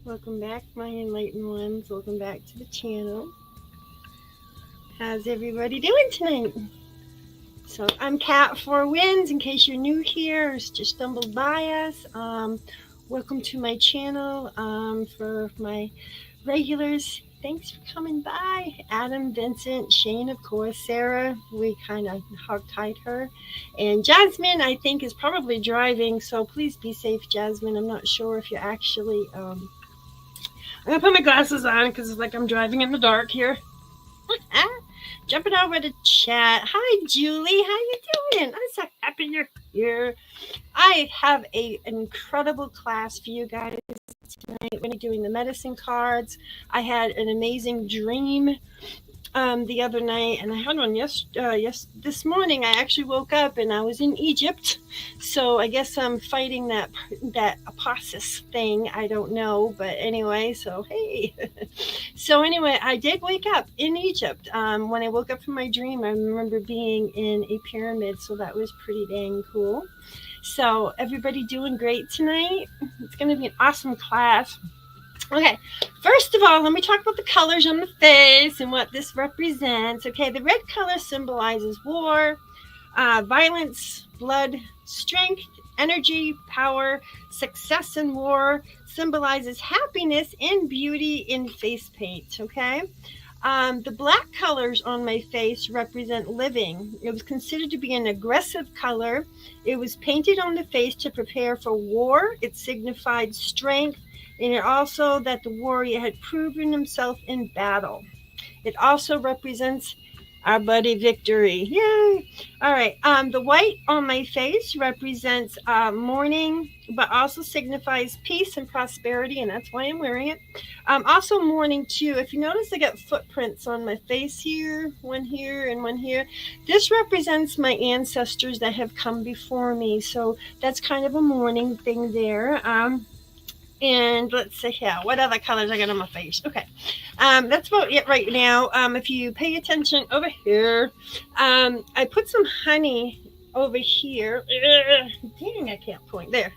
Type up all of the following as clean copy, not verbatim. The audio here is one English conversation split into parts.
Welcome back, my enlightened ones. Welcome back to the channel. How's everybody doing tonight? So I'm Kat Four Winds. In case you're new here or just stumbled by us, welcome to my channel. For my regulars, thanks for coming by. Adam, Vincent, Shane, of course, Sarah. We kind of hog-tied her, and Jasmine, I think, is probably driving. So please be safe, Jasmine. I'm not sure if you're actually. I'm gonna put my glasses on because it's like I'm driving in the dark here. Jumping over to chat. Hi, Julie. How you doing? I'm so happy you're here. I have an incredible class for you guys tonight. We're going to be doing the medicine cards. I had an amazing dream the other night, and I had one this morning. I actually woke up and I was in Egypt, so I guess I'm fighting that aposis thing. I don't know, but anyway, so hey. So anyway, I did wake up in Egypt. When I woke up from my dream, I remember being in a pyramid, so that was pretty dang cool. So everybody doing great tonight? It's going to be an awesome class. Okay, first of all, let me talk about the colors on the face and what this represents. Okay, the red color symbolizes war, violence, blood, strength, energy, power, success in war, symbolizes happiness and beauty in face paint, okay? The black colors on my face represent living. It was considered to be an aggressive color. It was painted on the face to prepare for war. It signified strength, and it also that the warrior had proven himself in battle. It also represents our buddy victory. Yay! All right. The white on my face represents mourning, but also signifies peace and prosperity, and that's why I'm wearing it. Also mourning too. If you notice, I got footprints on my face here, one here and one here. This represents my ancestors that have come before me, so that's kind of a mourning thing there. And let's see here, what other colors I got on my face? Okay, that's about it right now. If you pay attention over here, I put some honey over here. Dang, I can't point there.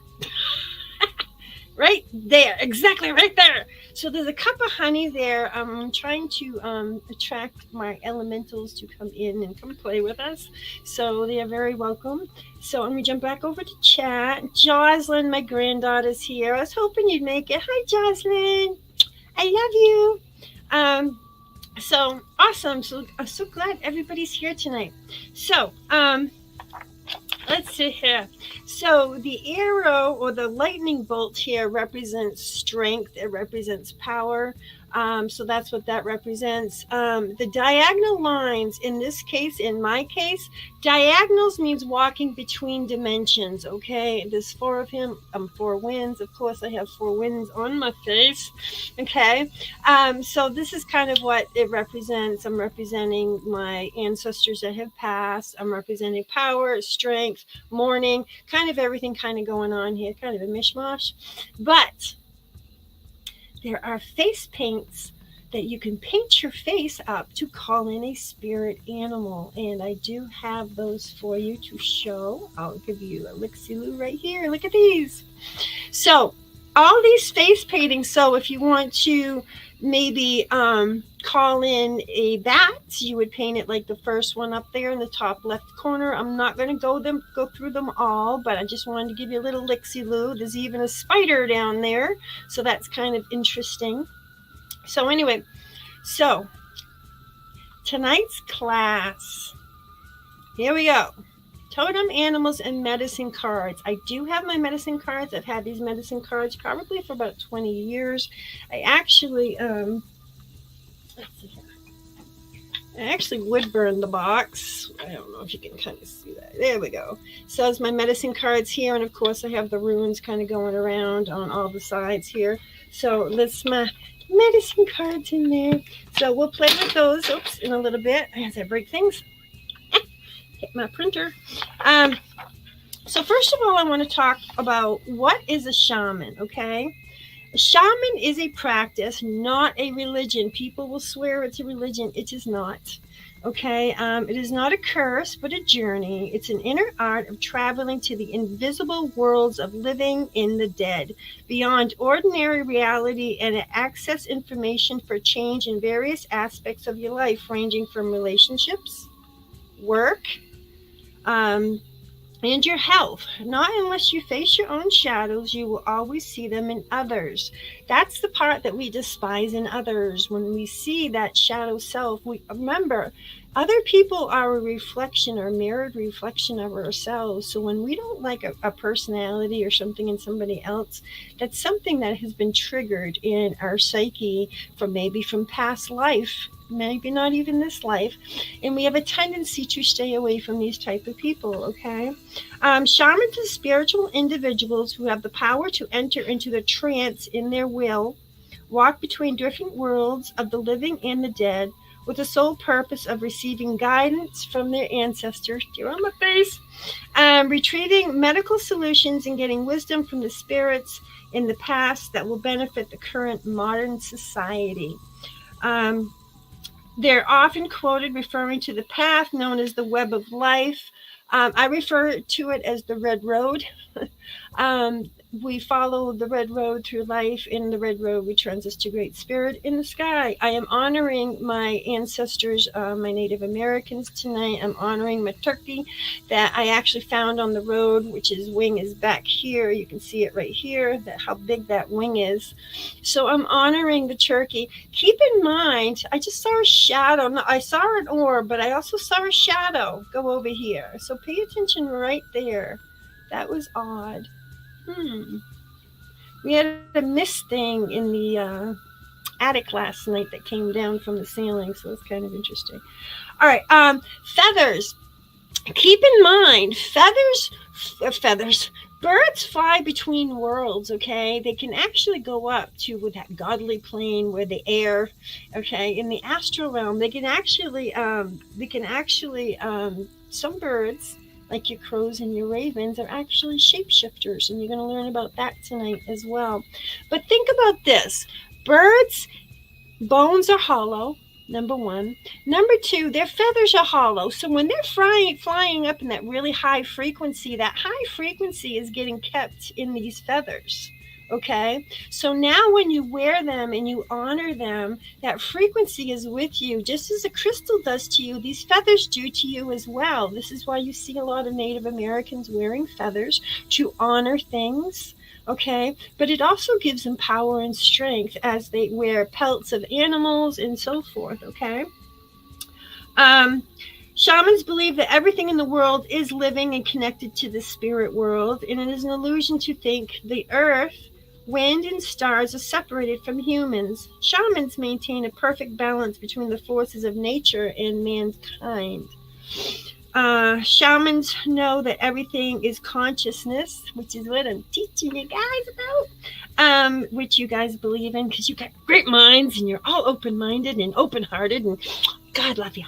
Right there, exactly right there. So there's a cup of honey there. I'm trying to attract my elementals to come in and come play with us. So they are very welcome. So let me jump back over to chat. Jocelyn, my granddaughter's here. I was hoping you'd make it. Hi, Jocelyn. I love you. So awesome. So I'm so glad everybody's here tonight. So, let's see here. So the arrow or the lightning bolt here represents strength. It represents power. So that's what that represents. The diagonal lines in this case, in my case, diagonals means walking between dimensions. Okay, there's four of him. Four winds. Of course, I have four winds on my face. Okay, so this is kind of what it represents. I'm representing my ancestors that have passed. I'm representing power, strength, mourning, kind of everything kind of going on here, kind of a mishmash. But there are face paints that you can paint your face up to call in a spirit animal. And I do have those for you to show. I'll give you a lick-see-loo right here. Look at these. So all these face paintings. So if you want to maybe call in a bat, you would paint it like the first one up there in the top left corner. I'm not going to go through them all, but I just wanted to give you a little lick-see-loo. There's even a spider down there, so that's kind of interesting. So anyway, so tonight's class, here we go. Totem animals and medicine cards. I do have my medicine cards. I've had these medicine cards probably for about 20 years. I actually wood burned the box. I don't know if you can kind of see that. There we go. So there's my medicine cards here, and of course I have the runes kind of going around on all the sides here. So that's my medicine cards in there. So we'll play with those. Oops, in a little bit as I break things. Hit my printer. So first of all, I want to talk about what is a shaman, okay? A shaman is a practice, not a religion. People will swear it's a religion. It is not. Okay, it is not a curse, but a journey. It's an inner art of traveling to the invisible worlds of living in the dead, beyond ordinary reality, and access information for change in various aspects of your life, ranging from relationships, work, um, and your health. Not unless you face your own shadows, you will always see them in others. That's the part that we despise in others. When we see that shadow self, we remember other people are a reflection or mirrored reflection of ourselves. So when we don't like a personality or something in somebody else, that's something that has been triggered in our psyche from maybe from past life, maybe not even this life, and we have a tendency to stay away from these type of people. Okay, shamans are spiritual individuals who have the power to enter into the trance in their will, walk between different worlds of the living and the dead, with the sole purpose of receiving guidance from their ancestors. You're on my face. Retrieving medical solutions and getting wisdom from the spirits in the past that will benefit the current modern society. They're often quoted referring to the path known as the web of life. I refer to it as the red road. We follow the red road through life. In the red road returns us to Great Spirit in the sky. I am honoring my ancestors, my Native Americans tonight. I'm honoring my turkey that I actually found on the road, which his wing is back here. You can see it right here, that how big that wing is. So I'm honoring the turkey. Keep in mind, I just saw a shadow. I saw an orb, but I also saw a shadow go over here. So pay attention right there. That was odd. We had a mist thing in the attic last night that came down from the ceiling, so it's kind of interesting. All right, feathers. Keep in mind, feathers. Birds fly between worlds. Okay, they can actually go up to that godly plane where the air. Okay, in the astral realm, they can actually. Some birds, like your crows and your ravens, are actually shapeshifters, and you're going to learn about that tonight as well. But think about this. Birds' bones are hollow, number one. Number two, their feathers are hollow. So when they're flying up in that really high frequency, that high frequency is getting kept in these feathers. Okay, so now when you wear them and you honor them, that frequency is with you, just as a crystal does to you. These feathers do to you as well. This is why you see a lot of Native Americans wearing feathers, to honor things. Okay, but it also gives them power and strength as they wear pelts of animals and so forth. Okay. Shamans believe that everything in the world is living and connected to the spirit world, and it is an illusion to think the earth, wind, and stars are separated from humans. Shamans maintain a perfect balance between the forces of nature and mankind. Shamans know that everything is consciousness, which is what I'm teaching you guys about, which you guys believe in because you got great minds and you're all open-minded and open-hearted, and God love you.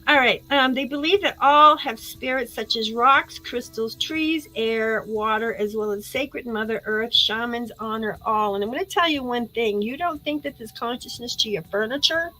All right. They believe that all have spirits such as rocks, crystals, trees, air, water, as well as sacred Mother Earth. Shamans honor all. And I'm going to tell you one thing. You don't think that there's consciousness to your furniture?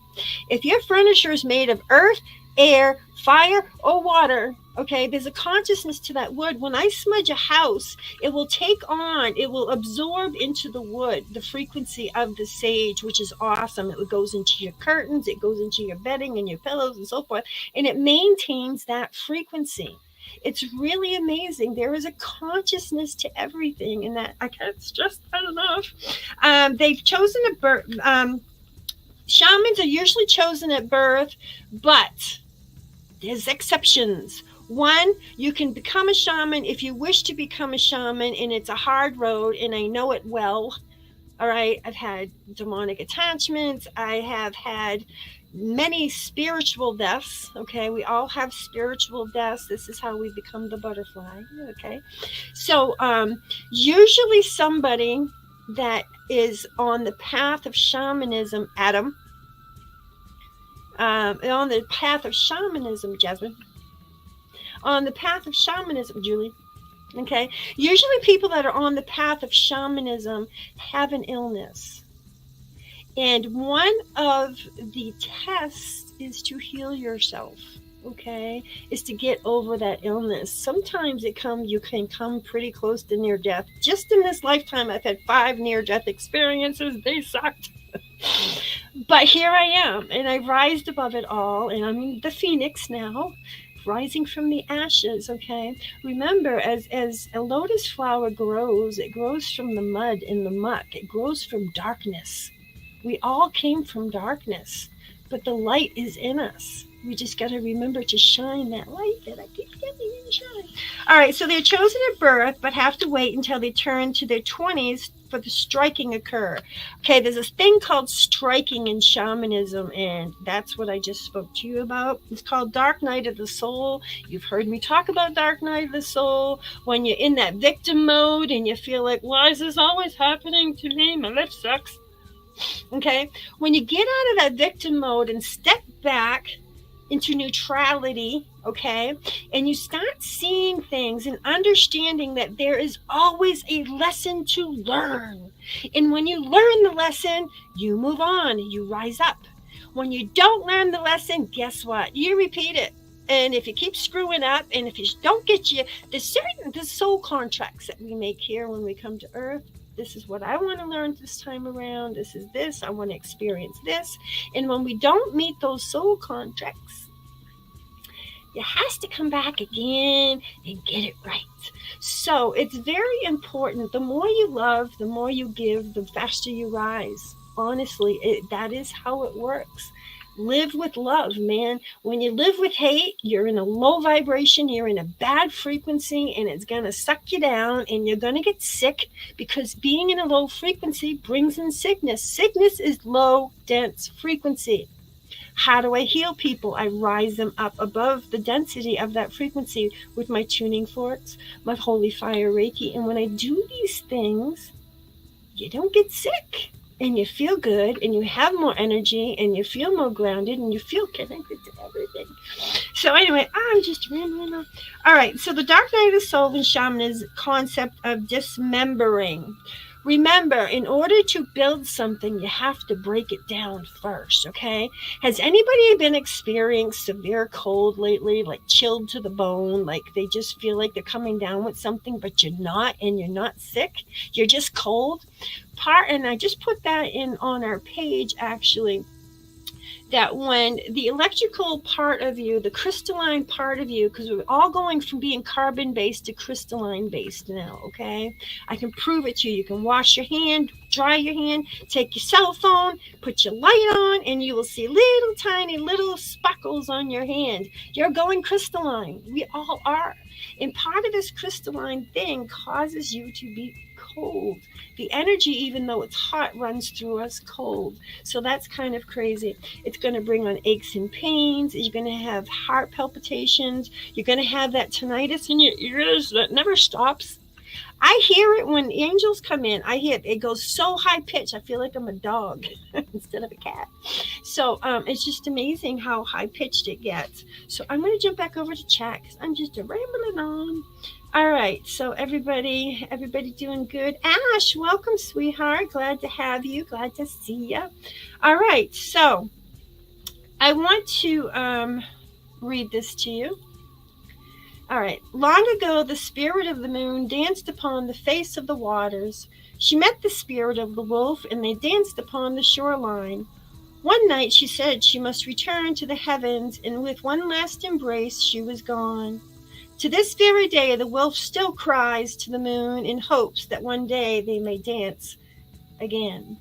If your furniture is made of earth, air, fire, or water, okay, there's a consciousness to that wood. When I smudge a house, it will absorb into the wood the frequency of the sage, which is awesome. It goes into your curtains, it goes into your bedding and your pillows and so forth, and it maintains that frequency. It's really amazing. There is a consciousness to everything, and that I can't stress that enough. They've chosen a birth. Shamans are usually chosen at birth, but there's exceptions. One, you can become a shaman if you wish to become a shaman, and it's a hard road, and I know it well. All right, I've had demonic attachments. I have had many spiritual deaths. Okay, we all have spiritual deaths. This is how we become the butterfly. Okay, so usually somebody that is on the path of shamanism, Adam, on the path of shamanism, Jasmine, on the path of shamanism, Julie, okay, usually people that are on the path of shamanism have an illness. And one of the tests is to heal yourself. Okay, is to get over that illness. Sometimes you can come pretty close to near death. Just in this lifetime, I've had 5 near-death experiences. They sucked. But here I am, and I rised above it all, and I'm the phoenix now, rising from the ashes. Okay, remember, as a lotus flower grows, it grows from the mud and the muck. It grows from darkness. We all came from darkness, but the light is in us. We just got to remember to shine that light that I keep getting to shine. All right, so they're chosen at birth, but have to wait until they turn to their 20s for the striking occur. Okay, there's this thing called striking in shamanism, and that's what I just spoke to you about. It's called Dark Night of the Soul. You've heard me talk about Dark Night of the Soul. When you're in that victim mode and you feel like, why is this always happening to me? My life sucks. Okay, when you get out of that victim mode and step back into neutrality, okay, and you start seeing things and understanding that there is always a lesson to learn. And when you learn the lesson, you move on, you rise up. When you don't learn the lesson, guess what? You repeat it. And if you keep screwing up, and if you don't get there's soul contracts that we make here when we come to Earth. This is what I want to learn this time around. This is this. I want to experience this. And when we don't meet those soul contracts, it has to come back again and get it right. So it's very important. The more you love, the more you give, the faster you rise. Honestly, that is how it works. Live with love, man. When you live with hate, you're in a low vibration, you're in a bad frequency, and it's going to suck you down, and you're going to get sick, because being in a low frequency brings in sickness. Sickness is low, dense frequency. How do I heal people? I rise them up above the density of that frequency with my tuning forks, my holy fire Reiki. And when I do these things, you don't get sick. And you feel good, and you have more energy, and you feel more grounded, and you feel connected to everything. So anyway, I'm just rambling on. All right, so the Dark Night of the Soul in shamanism concept of dismembering. Remember, in order to build something, you have to break it down first, okay? Has anybody been experiencing severe cold lately, like chilled to the bone, like they just feel like they're coming down with something, but you're not, and you're not sick? You're just cold? And I just put that in on our page, actually, that when the electrical part of you, the crystalline part of you, because we're all going from being carbon-based to crystalline-based now, okay? I can prove it to you. You can wash your hand, dry your hand, take your cell phone, put your light on, and you will see little tiny little speckles on your hand. You're going crystalline. We all are. And part of this crystalline thing causes you to be cold. The energy, even though it's hot, runs through us cold. So that's kind of crazy. It's going to bring on aches and pains. You're going to have heart palpitations. You're going to have that tinnitus in your ears that never stops. I hear it when angels come in. I hear it. It goes so high pitched. I feel like I'm a dog instead of a cat. So it's just amazing how high pitched it gets. So I'm going to jump back over to chat because I'm just rambling on. All right, so everybody doing good. Ash, welcome, sweetheart. Glad to have you. Glad to see you. All right, so I want to read this to you. All right. Long ago, the spirit of the moon danced upon the face of the waters. She met the spirit of the wolf, and they danced upon the shoreline. One night, she said she must return to the heavens, and with one last embrace, she was gone. To this very day, the wolf still cries to the moon in hopes that one day they may dance again.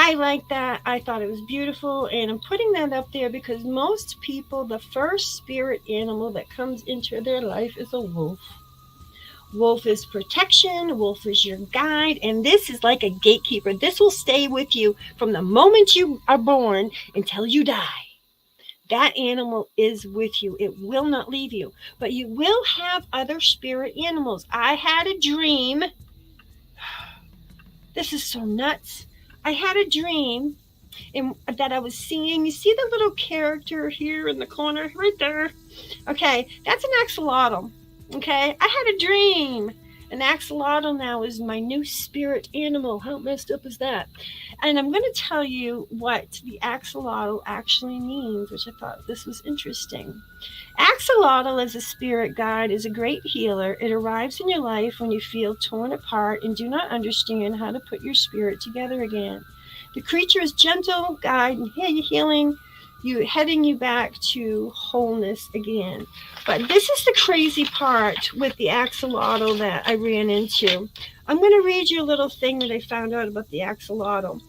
I like that. I thought it was beautiful, and I'm putting that up there because most people, the first spirit animal that comes into their life is a wolf. Wolf is protection. Wolf is your guide, and this is like a gatekeeper. This will stay with you from the moment you are born until you die. That animal is with you. It will not leave you. But you will have other spirit animals. I had a dream. This is so nuts. I had a dream that I was seeing. You see the little character here in the corner? Right there. Okay, that's an axolotl. Okay, I had a dream An axolotl now is my new spirit animal. How messed up is that? And I'm going to tell you what the axolotl actually means, which I thought this was interesting. Axolotl as a spirit guide is a great healer. It arrives in your life when you feel torn apart and do not understand how to put your spirit together again. The creature is gentle guide and healing you, heading you back to wholeness again. But this is the crazy part with the axolotl that I ran into. I'm going to read you a little thing that I found out about the axolotl.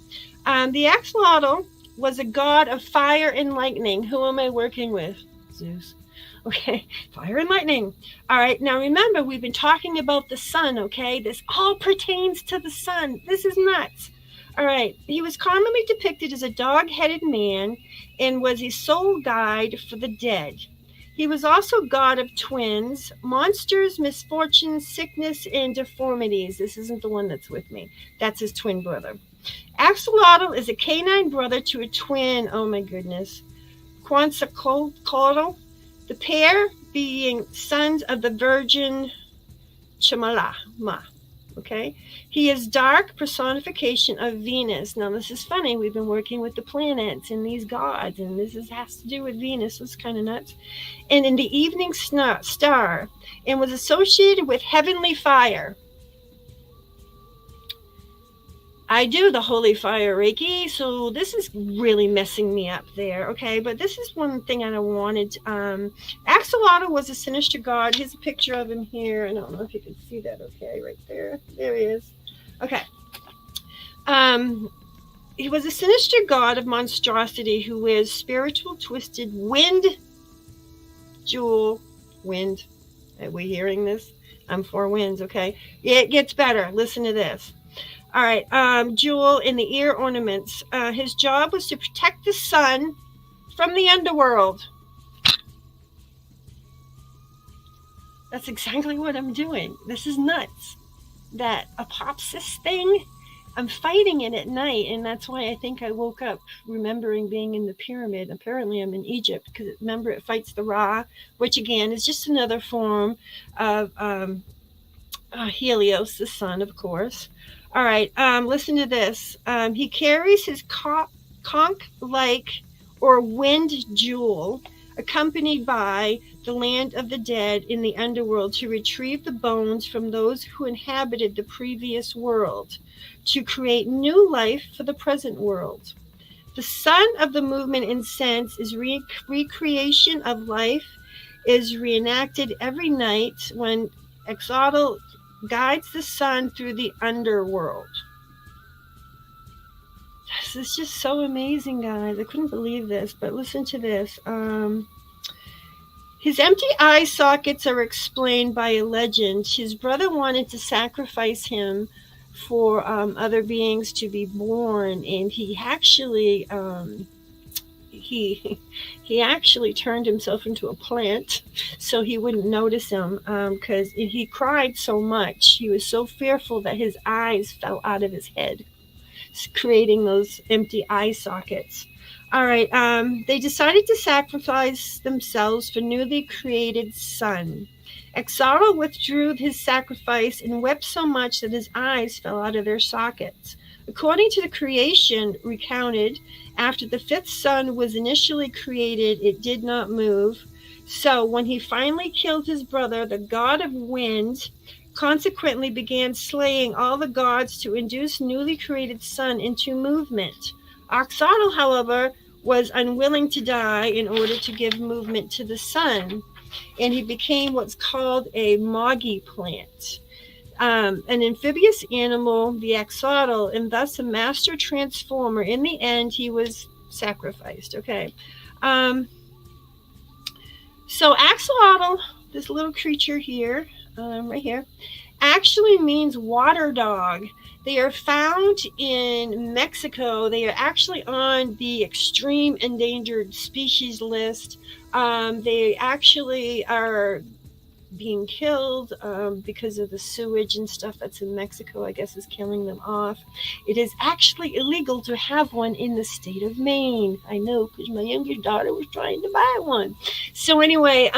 The axolotl was a god of fire and lightning. Who am I working with? Zeus. Okay, fire and lightning. All right, now remember, we've been talking about the sun, okay? This all pertains to the sun. This is nuts. All right, he was commonly depicted as a dog-headed man and was a soul guide for the dead. He was also god of twins, monsters, misfortunes, sickness, and deformities. This isn't the one that's with me. That's his twin brother. Axolotl is a canine brother to a twin, oh my goodness, Quetzalcoatl, the pair being sons of the Virgin Chamala. Okay, he is dark personification of Venus. Now this is funny. We've been working with the planets and these gods, and this has to do with Venus. So it's kind of nuts. And in the evening star, and was associated with heavenly fire. I do the holy fire Reiki, so this is really messing me up there, okay? But this is one thing I wanted. Axolotl was a sinister god. Here's a picture of him here. I don't know if you can see that, okay, right there. There he is. Okay. He was a sinister god of monstrosity who wears spiritual twisted wind. Are we hearing this? I'm for winds, okay? It gets better. Listen to this. All right, jewel in the ear ornaments. His job was to protect the sun from the underworld. That's exactly what I'm doing. This is nuts. That apopsis thing, I'm fighting it at night, and that's why I think I woke up remembering being in the pyramid. Apparently I'm in Egypt, because remember it fights the Ra, which again is just another form of Helios, the sun, of course. All right, listen to this. He carries his conch-like or wind jewel, accompanied by the land of the dead in the underworld, to retrieve the bones from those who inhabited the previous world, to create new life for the present world. The sun of the movement in sense is recreation of life, is reenacted every night when Axolotl guides the sun through the underworld. This is just so amazing, guys. I couldn't believe this, but listen to this. His empty eye sockets are explained by a legend. His brother wanted to sacrifice him for other beings to be born, and he actually he actually turned himself into a plant so he wouldn't notice him, because he cried so much. He was so fearful that his eyes fell out of his head, creating those empty eye sockets. All right, they decided to sacrifice themselves for newly created sun. Axolotl withdrew his sacrifice and wept so much that his eyes fell out of their sockets. According to the creation recounted, after the fifth sun was initially created, it did not move. So when he finally killed his brother, the god of wind consequently began slaying all the gods to induce newly created sun into movement. Axolotl, however, was unwilling to die in order to give movement to the sun, and he became what's called a moggy plant. An amphibious animal, the axolotl, and thus a master transformer. In the end, he was sacrificed. Okay. So axolotl, this little creature here, right here, actually means water dog. They are found in Mexico. They are actually on the extreme endangered species list. They actually are being killed because of the sewage and stuff that's in Mexico, I guess, is killing them off. It is actually illegal to have one in the state of Maine. I know, because my younger daughter was trying to buy one. So anyway,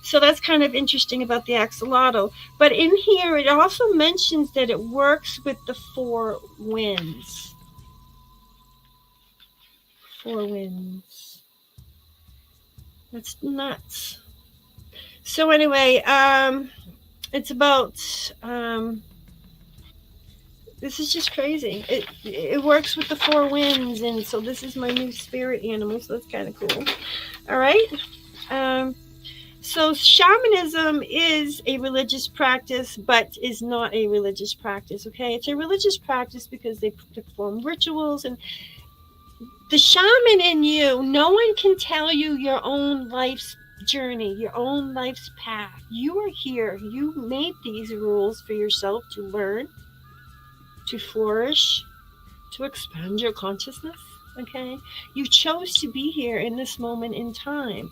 so that's kind of interesting about the axolotl. But in here, it also mentions that it works with the four winds. Four winds. That's nuts. So anyway, it's about, this is just crazy. It works with the four winds, and so this is my new spirit animal, so that's kind of cool. All right. So shamanism is a religious practice, but is not a religious practice, okay? It's a religious practice because they perform rituals, and the shaman in you, no one can tell you your own life's journey, your own life's path. You are here. You made these rules for yourself to learn, to flourish, to expand your consciousness, okay? You chose to be here in this moment in time.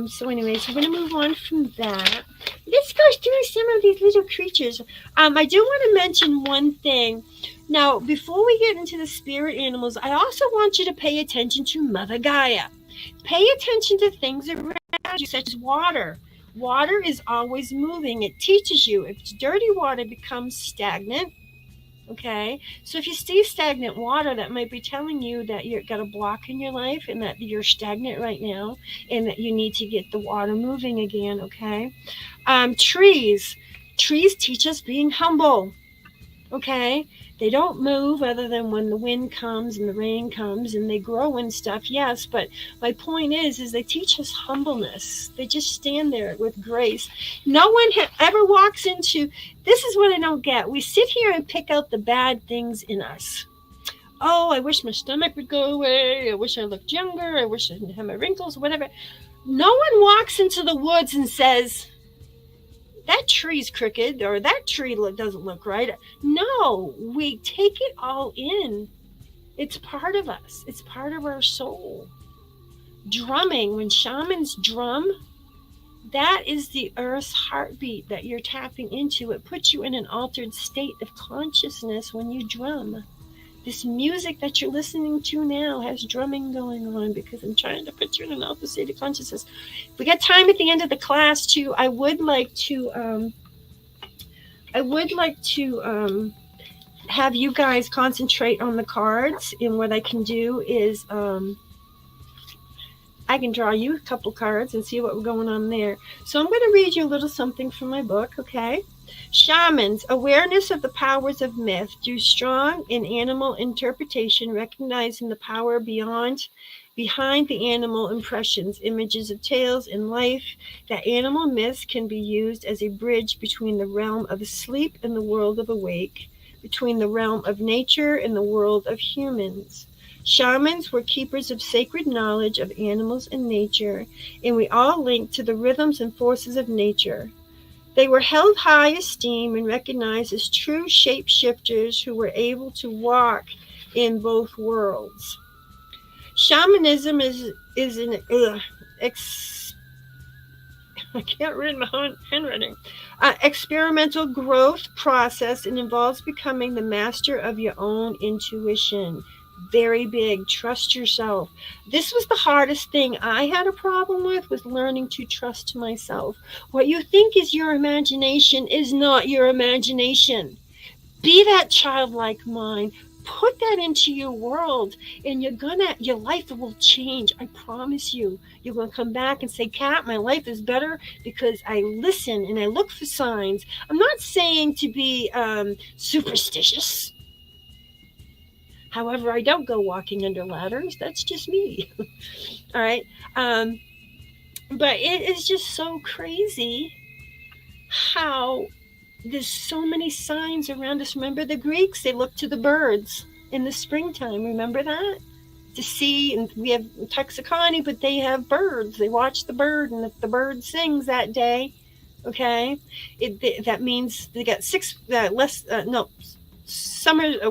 So anyway, so I'm going to move on from that. Let's go through some of these little creatures. I do want to mention one thing. Now, before we get into the spirit animals, I also want you to pay attention to Mother Gaia. Pay attention to things around you, such as water. Water is always moving. It teaches you. If dirty water becomes stagnant, okay, so if you see stagnant water, that might be telling you that you've got a block in your life and that you're stagnant right now and that you need to get the water moving again, okay? Trees teach us being humble, okay? They don't move other than when the wind comes and the rain comes, and they grow and stuff, yes, but my point is they teach us humbleness. They just stand there with grace. No one ever walks into, this is what I don't get. We sit here and pick out the bad things in us. Oh, I wish my stomach would go away. I wish I looked younger. I wish I didn't have my wrinkles, whatever. No one walks into the woods and says, that tree's crooked, or that tree doesn't look right. No, we take it all in. It's part of us. It's part of our soul. Drumming, when shamans drum, that is the earth's heartbeat that you're tapping into. It puts you in an altered state of consciousness when you drum. This music that you're listening to now has drumming going on because I'm trying to put you in an altered state of consciousness. If we got time at the end of the class too, I would like to have you guys concentrate on the cards, and what I can do is I can draw you a couple cards and see what's going on there. So I'm going to read you a little something from my book, okay? Shamans, awareness of the powers of myth, through strong and animal interpretation, recognizing the power behind the animal impressions, images of tales and life, that animal myths can be used as a bridge between the realm of sleep and the world of awake, between the realm of nature and the world of humans. Shamans were keepers of sacred knowledge of animals and nature, and we all link to the rhythms and forces of nature. They were held high esteem and recognized as true shapeshifters who were able to walk in both worlds. Shamanism is an I can't read my handwriting. Experimental growth process, and involves becoming the master of your own intuition. Very big. Trust yourself. This was the hardest thing I had a problem with, was learning to trust myself. What you think is your imagination is not your imagination. Be that childlike mind. Put that into your world, and your life will change. I promise you. You're going to come back and say, Kat, my life is better because I listen and I look for signs. I'm not saying to be superstitious. However, I don't go walking under ladders. That's just me. All right. But it is just so crazy how there's so many signs around us. Remember the Greeks? They looked to the birds in the springtime. Remember that? To see, and we have Tuxicani, but they have birds. They watch the bird, and if the bird sings that day, okay, that means they got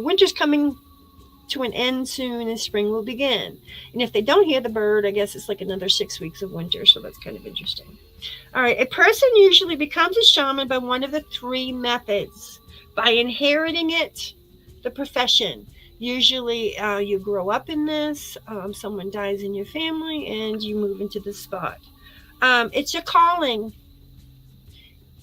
winter's coming to an end soon and spring will begin. And if they don't hear the bird, I guess it's like another 6 weeks of winter. So that's kind of interesting. All right. A person usually becomes a shaman by one of the 3 methods: by inheriting it, the profession. Usually you grow up in this, someone dies in your family, and you move into this spot. It's your calling.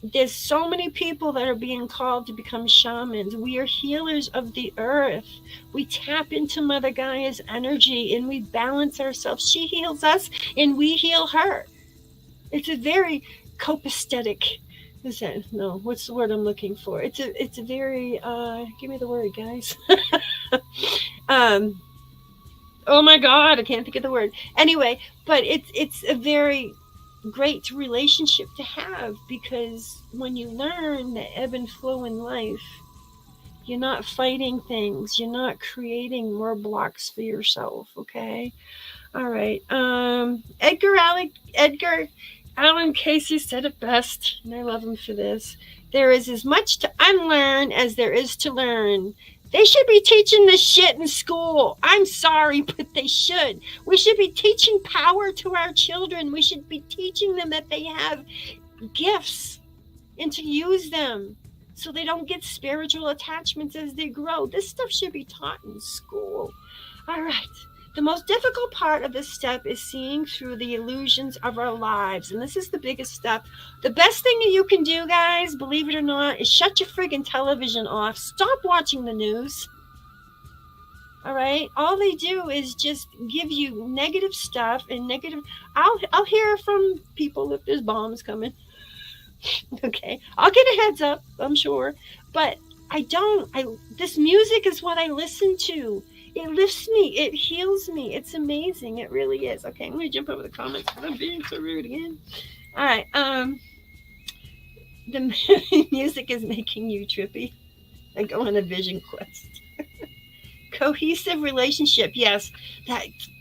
There's so many people that are being called to become shamans. We are healers of the earth. We tap into Mother Gaia's energy and we balance ourselves. She heals us and we heal her. It's a very copacetic. Is that no? What's the word I'm looking for? It's a very give me the word, guys. Oh my God, I can't think of the word. Anyway, but it's a very great relationship to have, because when you learn the ebb and flow in life, you're not fighting things, you're not creating more blocks for yourself. Okay. All right. Edgar Allan Casey said it best, and I love him for this: there is as much to unlearn as there is to learn. They should be teaching this shit in school. I'm sorry, but they should. We should be teaching power to our children. We should be teaching them that they have gifts and to use them so they don't get spiritual attachments as they grow. This stuff should be taught in school. All right. The most difficult part of this step is seeing through the illusions of our lives. And this is the biggest step. The best thing you can do, guys, believe it or not, is shut your friggin' television off. Stop watching the news. All right? All they do is just give you negative stuff and negative. I'll hear from people if there's bombs coming. Okay. I'll get a heads up, I'm sure. But this music is what I listen to. It lifts me. It heals me. It's amazing. It really is. Okay, I'm going to jump over the comments because I'm being so rude again. All right. The music is making you trippy. I go on a vision quest. Cohesive relationship. Yes.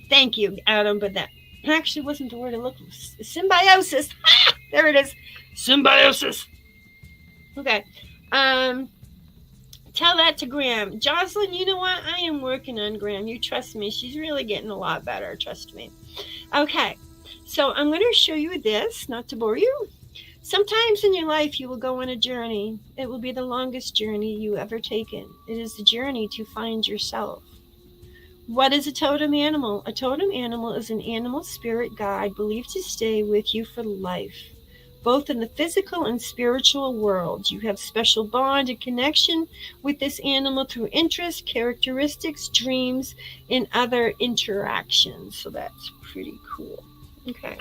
Thank you, Adam. But that actually wasn't the word I looked for. Symbiosis. Ah, there it is. Symbiosis. Okay. Tell that to Graham. Jocelyn, you know what? I am working on Graham. You trust me. She's really getting a lot better. Trust me. Okay. So I'm going to show you this, not to bore you. Sometimes in your life, you will go on a journey. It will be the longest journey you ever taken. It is the journey to find yourself. What is a totem animal? A totem animal is an animal spirit guide believed to stay with you for life, both in the physical and spiritual world. You have special bond and connection with this animal through interests, characteristics, dreams, and other interactions. So that's pretty cool. Okay.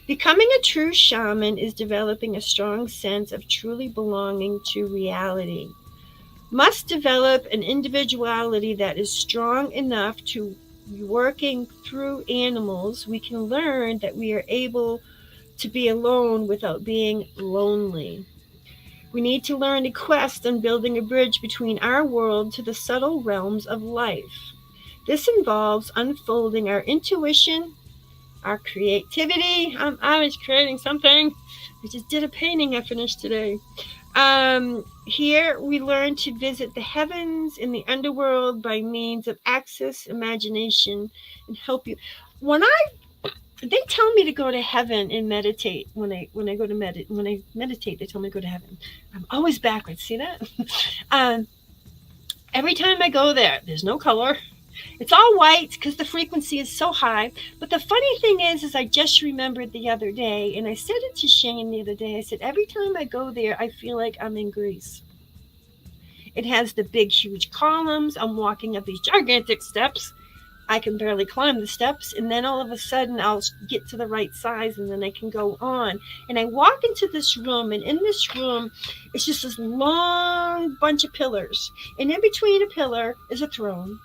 Becoming a true shaman is developing a strong sense of truly belonging to reality. Must develop an individuality that is strong enough to working through animals. We can learn that we are able to be alone without being lonely. We need to learn a quest on building a bridge between our world to the subtle realms of life. This involves unfolding our intuition, our creativity. I was creating something. I just did a painting I finished today. Here we learn to visit the heavens and the underworld by means of access, imagination, and help you. They tell me to go to heaven and meditate. When I meditate, they tell me to go to heaven. I'm always backwards. See that? Every time I go there, there's no color. It's all white because the frequency is so high. But the funny thing is I just remembered the other day, and I said it to Shane the other day. I said, every time I go there, I feel like I'm in Greece. It has the big, huge columns. I'm walking up these gigantic steps. I can barely climb the steps, and then all of a sudden I'll get to the right size, and then I can go on. And I walk into this room, and in this room, it's just this long bunch of pillars. And in between a pillar is a throne.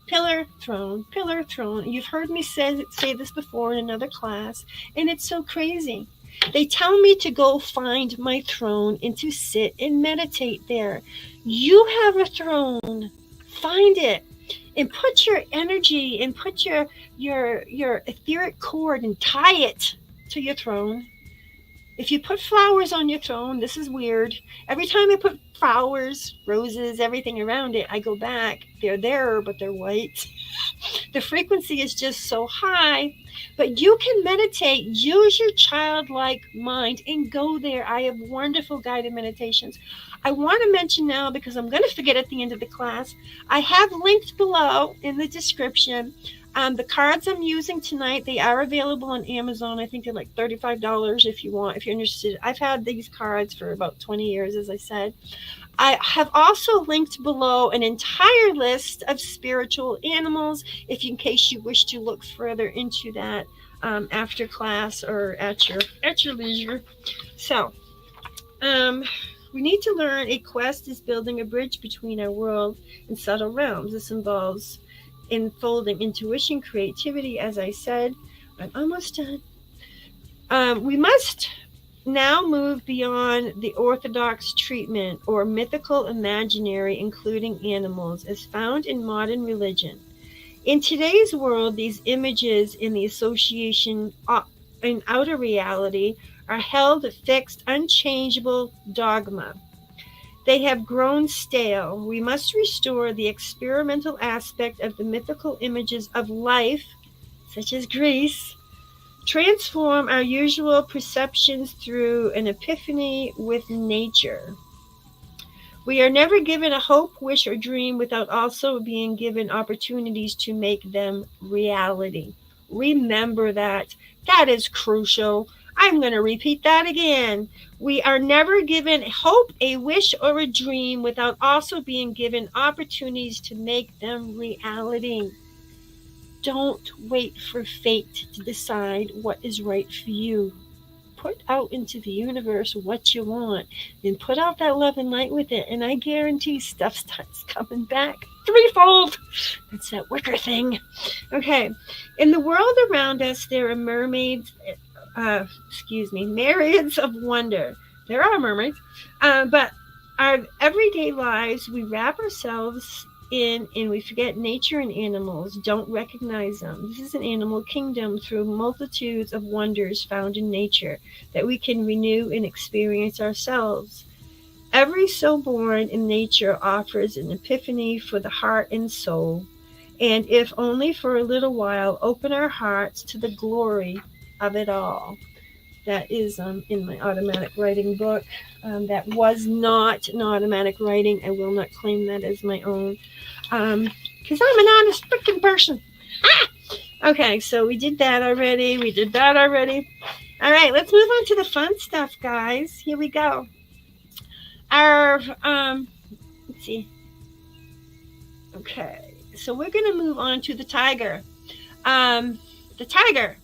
Pillar, throne, pillar, throne. You've heard me say this before in another class, and it's so crazy. They tell me to go find my throne and to sit and meditate there. You have a throne. Find it. And put your energy and put your etheric cord and tie it to your throne If you put flowers on your throne, this is weird. Every time I put flowers, roses, everything around it, I go back. They're there, but they're white. The frequency is just so high. But you can meditate, use your childlike mind, and go there. I have wonderful guided meditations. I want to mention now, because I'm going to forget at the end of the class, I have linked below in the description the cards I'm using tonight. They are available on Amazon. I think they're like $35 if you're interested. I've had these cards for about 20 years, as I said. I have also linked below an entire list of spiritual animals, in case you wish to look further into that after class or at your leisure. So, we need to learn a quest is building a bridge between our world and subtle realms. This involves unfolding intuition, creativity, as I said. I'm almost done. We must now move beyond the orthodox treatment or mythical imaginary, including animals, as found in modern religion. In today's world, these images in the association in outer reality are held a fixed, unchangeable dogma. They have grown stale. We must restore the experimental aspect of the mythical images of life, such as Greece, transform our usual perceptions through an epiphany with nature. We are never given a hope, wish, or dream without also being given opportunities to make them reality. Remember that. That is crucial. I'm going to repeat that again. We are never given hope, a wish, or a dream without also being given opportunities to make them reality. Don't wait for fate to decide what is right for you. Put out into the universe what you want and put out that love and light with it, and I guarantee stuff starts coming back threefold. That's that wicker thing. Okay. In the world around us, there are myriads of wonder. There are mermaids, but our everyday lives, we wrap ourselves in and we forget nature and animals, don't recognize them. This is an animal kingdom through multitudes of wonders found in nature that we can renew and experience ourselves. Every soul born in nature offers an epiphany for the heart and soul, and if only for a little while, open our hearts to the glory of it all. That is in my automatic writing book. That was not an automatic writing. I will not claim that as my own, because I'm an honest freaking person. Okay, so we did that already. All right, let's move on to the fun stuff, guys. Here we go. Our let's see. Okay, so we're going to move on to the tiger. The tiger.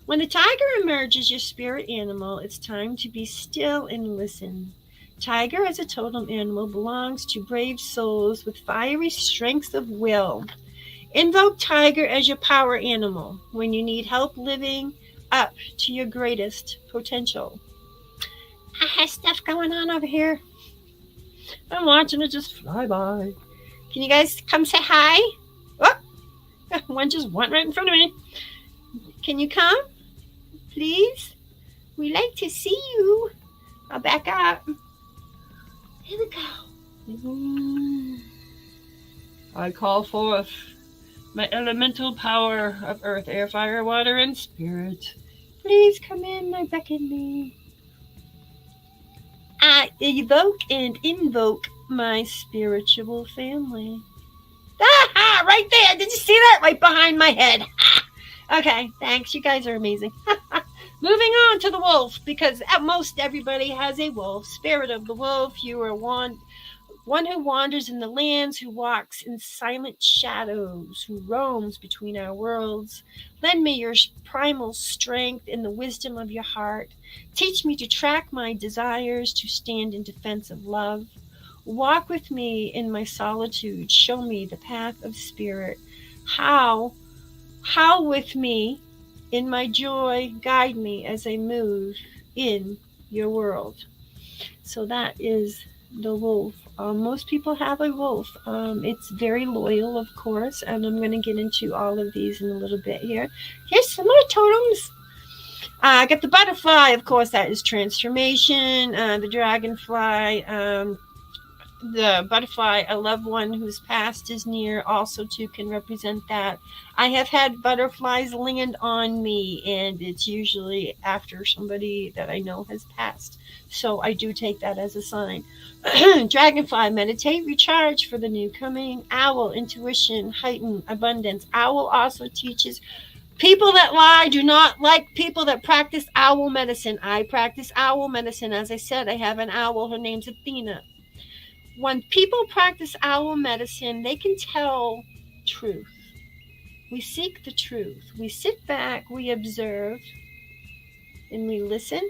When the tiger emerges, your spirit animal, it's time to be still and listen. Tiger as a totem animal belongs to brave souls with fiery strength of will. Invoke tiger as your power animal when you need help living up to your greatest potential. I have stuff going on over here. I'm watching it just fly by. Can you guys come say hi? Oh, one just went right in front of me. Can you come? Please? We like to see you. I'll back up. Here we go. I call forth my elemental power of earth, air, fire, water, and spirit. Please come in, I beckon thee. I evoke and invoke my spiritual family. Ah, right there. Did you see that? Right behind my head. Okay, thanks. You guys are amazing. Moving on to the wolf, because at most everybody has a wolf. Spirit of the wolf, you are one who wanders in the lands, who walks in silent shadows, who roams between our worlds. Lend me your primal strength and the wisdom of your heart. Teach me to track my desires, to stand in defense of love. Walk with me in my solitude. Show me the path of spirit. How with me in my joy, guide me as I move in your world. So that is the wolf. Most people have a wolf. It's very loyal, of course, and I'm going to get into all of these in a little bit here. Here's some more totems. I got the butterfly, of course, that is transformation. The dragonfly, the butterfly, a loved one whose past is near, also too can represent that. I have had butterflies land on me, and it's usually after somebody that I know has passed. So I do take that as a sign. Dragonfly, meditate, recharge for the new coming. Owl, intuition, heighten, abundance. Owl also teaches people that lie do not like people that practice owl medicine. I practice owl medicine. As I said, I have an owl. Her name's Athena. When people practice owl medicine, they can tell truth. We seek the truth. We sit back, we observe, and we listen.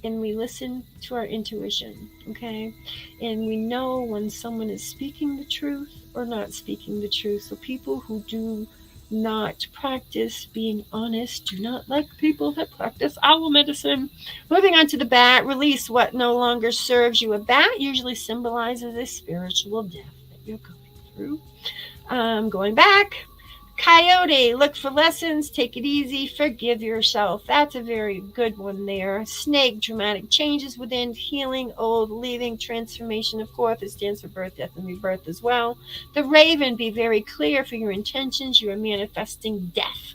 And we listen to our intuition, okay? And we know when someone is speaking the truth or not speaking the truth. So people who do not practice being honest do not like people that practice owl medicine. Moving on to the bat, release what no longer serves you. A bat usually symbolizes a spiritual death that you're going through. Going back, coyote, look for lessons, take it easy, forgive yourself. That's a very good one there. Snake, dramatic changes within, healing, old, leaving, transformation. Of course, it stands for birth, death, and rebirth as well. The raven, be very clear for your intentions. You are manifesting death.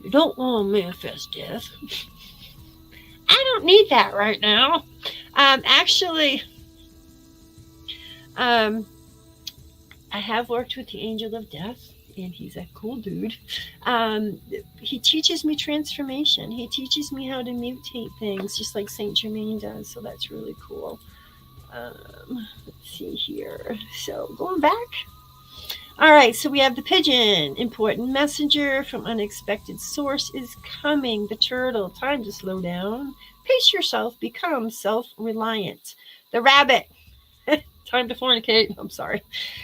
You don't want to manifest death. I don't need that right now. I have worked with the angel of death, and he's a cool dude. He teaches me transformation. He teaches me how to mutate things, just like Saint Germain does. So that's really cool. Let's see here. So going back. All right, so we have the pigeon. Important messenger from unexpected source is coming. The turtle, time to slow down. Pace yourself, become self-reliant. The rabbit, time to fornicate. I'm sorry.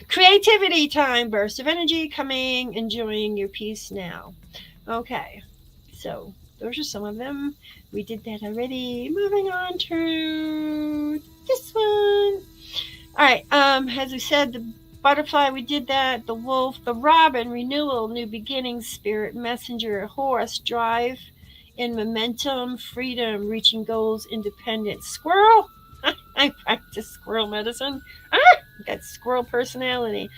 Creativity time, burst of energy coming, enjoying your peace now. Okay, so those are some of them. We did that already. Moving on to this one. All right, as we said, the butterfly, we did that. The wolf, the robin, renewal, new beginnings, spirit messenger, horse, drive in momentum, freedom, reaching goals, independence. Squirrel, I practice squirrel medicine. Got squirrel personality.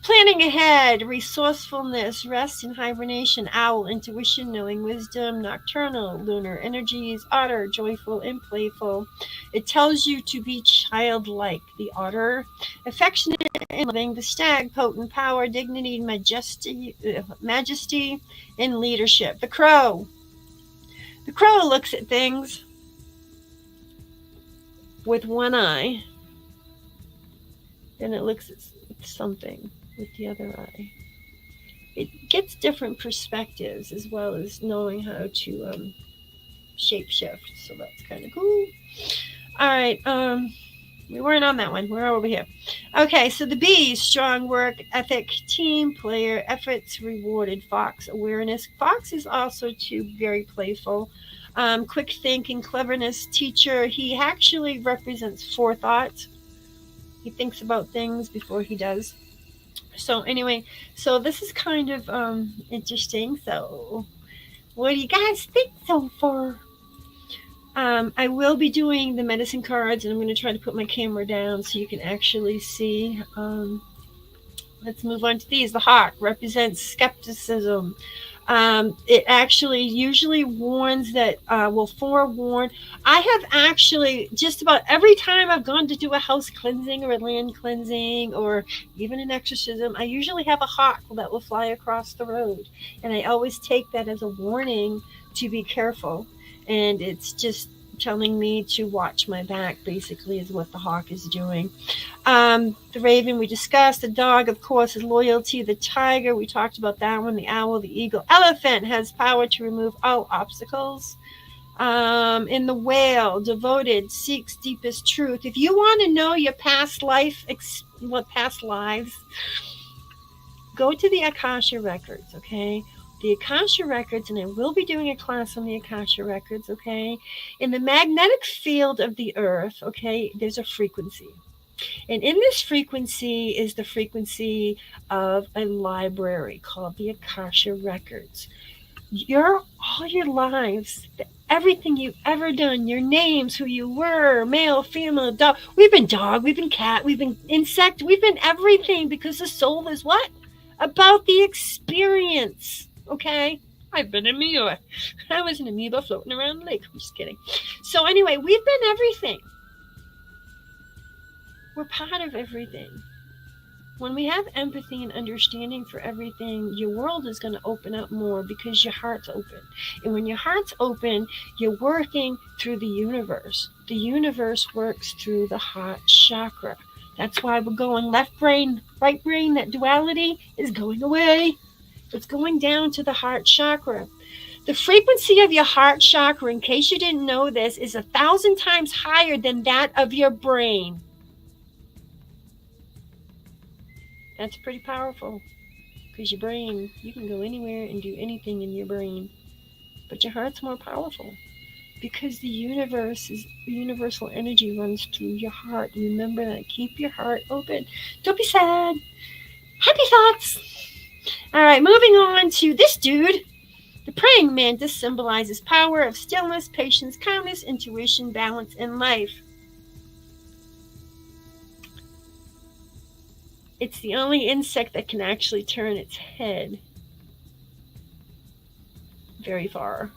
Planning ahead, resourcefulness, rest in hibernation, owl, intuition, knowing wisdom, nocturnal, lunar energies, otter, joyful and playful. It tells you to be childlike, the otter, affectionate and loving, the stag, potent power, dignity, majesty, and leadership. The crow. The crow looks at things with one eye, then it looks at something with the other eye. It gets different perspectives as well as knowing how to shape shift. So that's kind of cool. All right. We weren't on that one. We're over here. Okay, so the bees, strong work ethic, team player, efforts rewarded. Fox, awareness. Fox is also too very playful. Quick thinking, cleverness, teacher. He actually represents forethought. He thinks about things before he does. So anyway, so this is kind of interesting. So what do you guys think so far? I will be doing the medicine cards, and I'm going to try to put my camera down so you can actually see. Let's move on to these. The hawk represents skepticism. It actually usually warns that, will forewarn. I have actually, just about every time I've gone to do a house cleansing or a land cleansing or even an exorcism, I usually have a hawk that will fly across the road. And I always take that as a warning to be careful. And it's just telling me to watch my back, basically, is what the hawk is doing. The raven we discussed. The dog, of course, is loyalty. The tiger, we talked about that one. The owl, the eagle. Elephant has power to remove all obstacles. In the whale, devoted, seeks deepest truth. If you want to know your past life, past lives, go to the Akasha records, okay? The Akasha records, and I will be doing a class on the Akasha records, okay? In the magnetic field of the earth, okay, there's a frequency. And in this frequency is the frequency of a library called the Akasha Records. All your lives, everything you've ever done, your names, who you were, male, female, dog. We've been dog, we've been cat, we've been insect, we've been everything, because the soul is what? About the experience, okay? I've been an amoeba. I was an amoeba floating around the lake. I'm just kidding. So anyway, we've been everything. We're part of everything. When we have empathy and understanding for everything, your world is going to open up more because your heart's open. And when your heart's open, you're working through the universe. The universe works through the heart chakra. That's why we're going left brain, right brain. That duality is going away. It's going down to the heart chakra. The frequency of your heart chakra, in case you didn't know this, is 1,000 times higher than that of your brain. That's pretty powerful, because your brain, you can go anywhere and do anything in your brain, but your heart's more powerful, because the universal energy runs through your heart. Remember that. Keep your heart open. Don't be sad. Happy thoughts. All right, moving on to this dude. The praying mantis symbolizes power of stillness, patience, calmness, intuition, balance, and life. It's the only insect that can actually turn its head very far.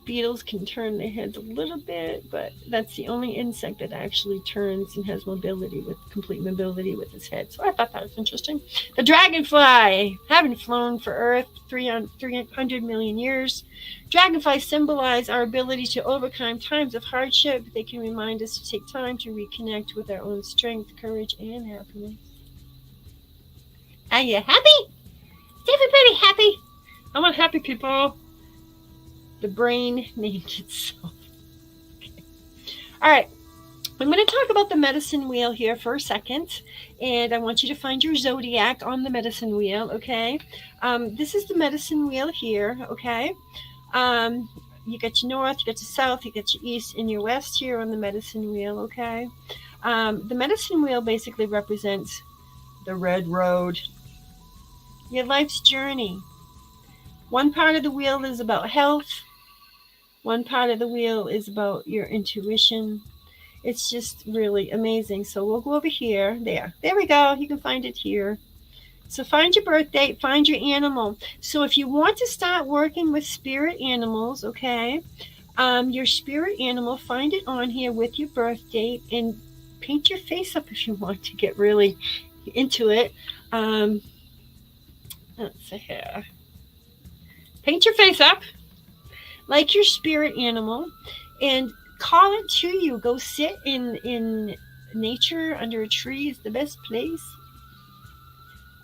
Beetles can turn their heads a little bit, but that's the only insect that actually turns and has complete mobility with its head. So I thought that was interesting. The dragonfly, having flown for Earth 300 million years. Dragonflies symbolize our ability to overcome times of hardship. They can remind us to take time to reconnect with our own strength, courage, and happiness. Are you happy? Is everybody happy? I want happy people. The brain named itself. Okay. All right. I'm going to talk about the medicine wheel here for a second. And I want you to find your zodiac on the medicine wheel, okay? This is the medicine wheel here, okay? You got your north, you got your south, you got your east, and your west here on the medicine wheel, okay? The medicine wheel basically represents the red road, your life's journey. One part of the wheel is about health. One part of the wheel is about your intuition. It's just really amazing. So we'll go over here. There we go. You can find it here. So find your birth date, find your animal. So if you want to start working with spirit animals, okay, your spirit animal, find it on here with your birth date and paint your face up if you want to get really into it. Let's see here. Paint your face up like your spirit animal and call it to you. Go sit in nature under a tree is the best place.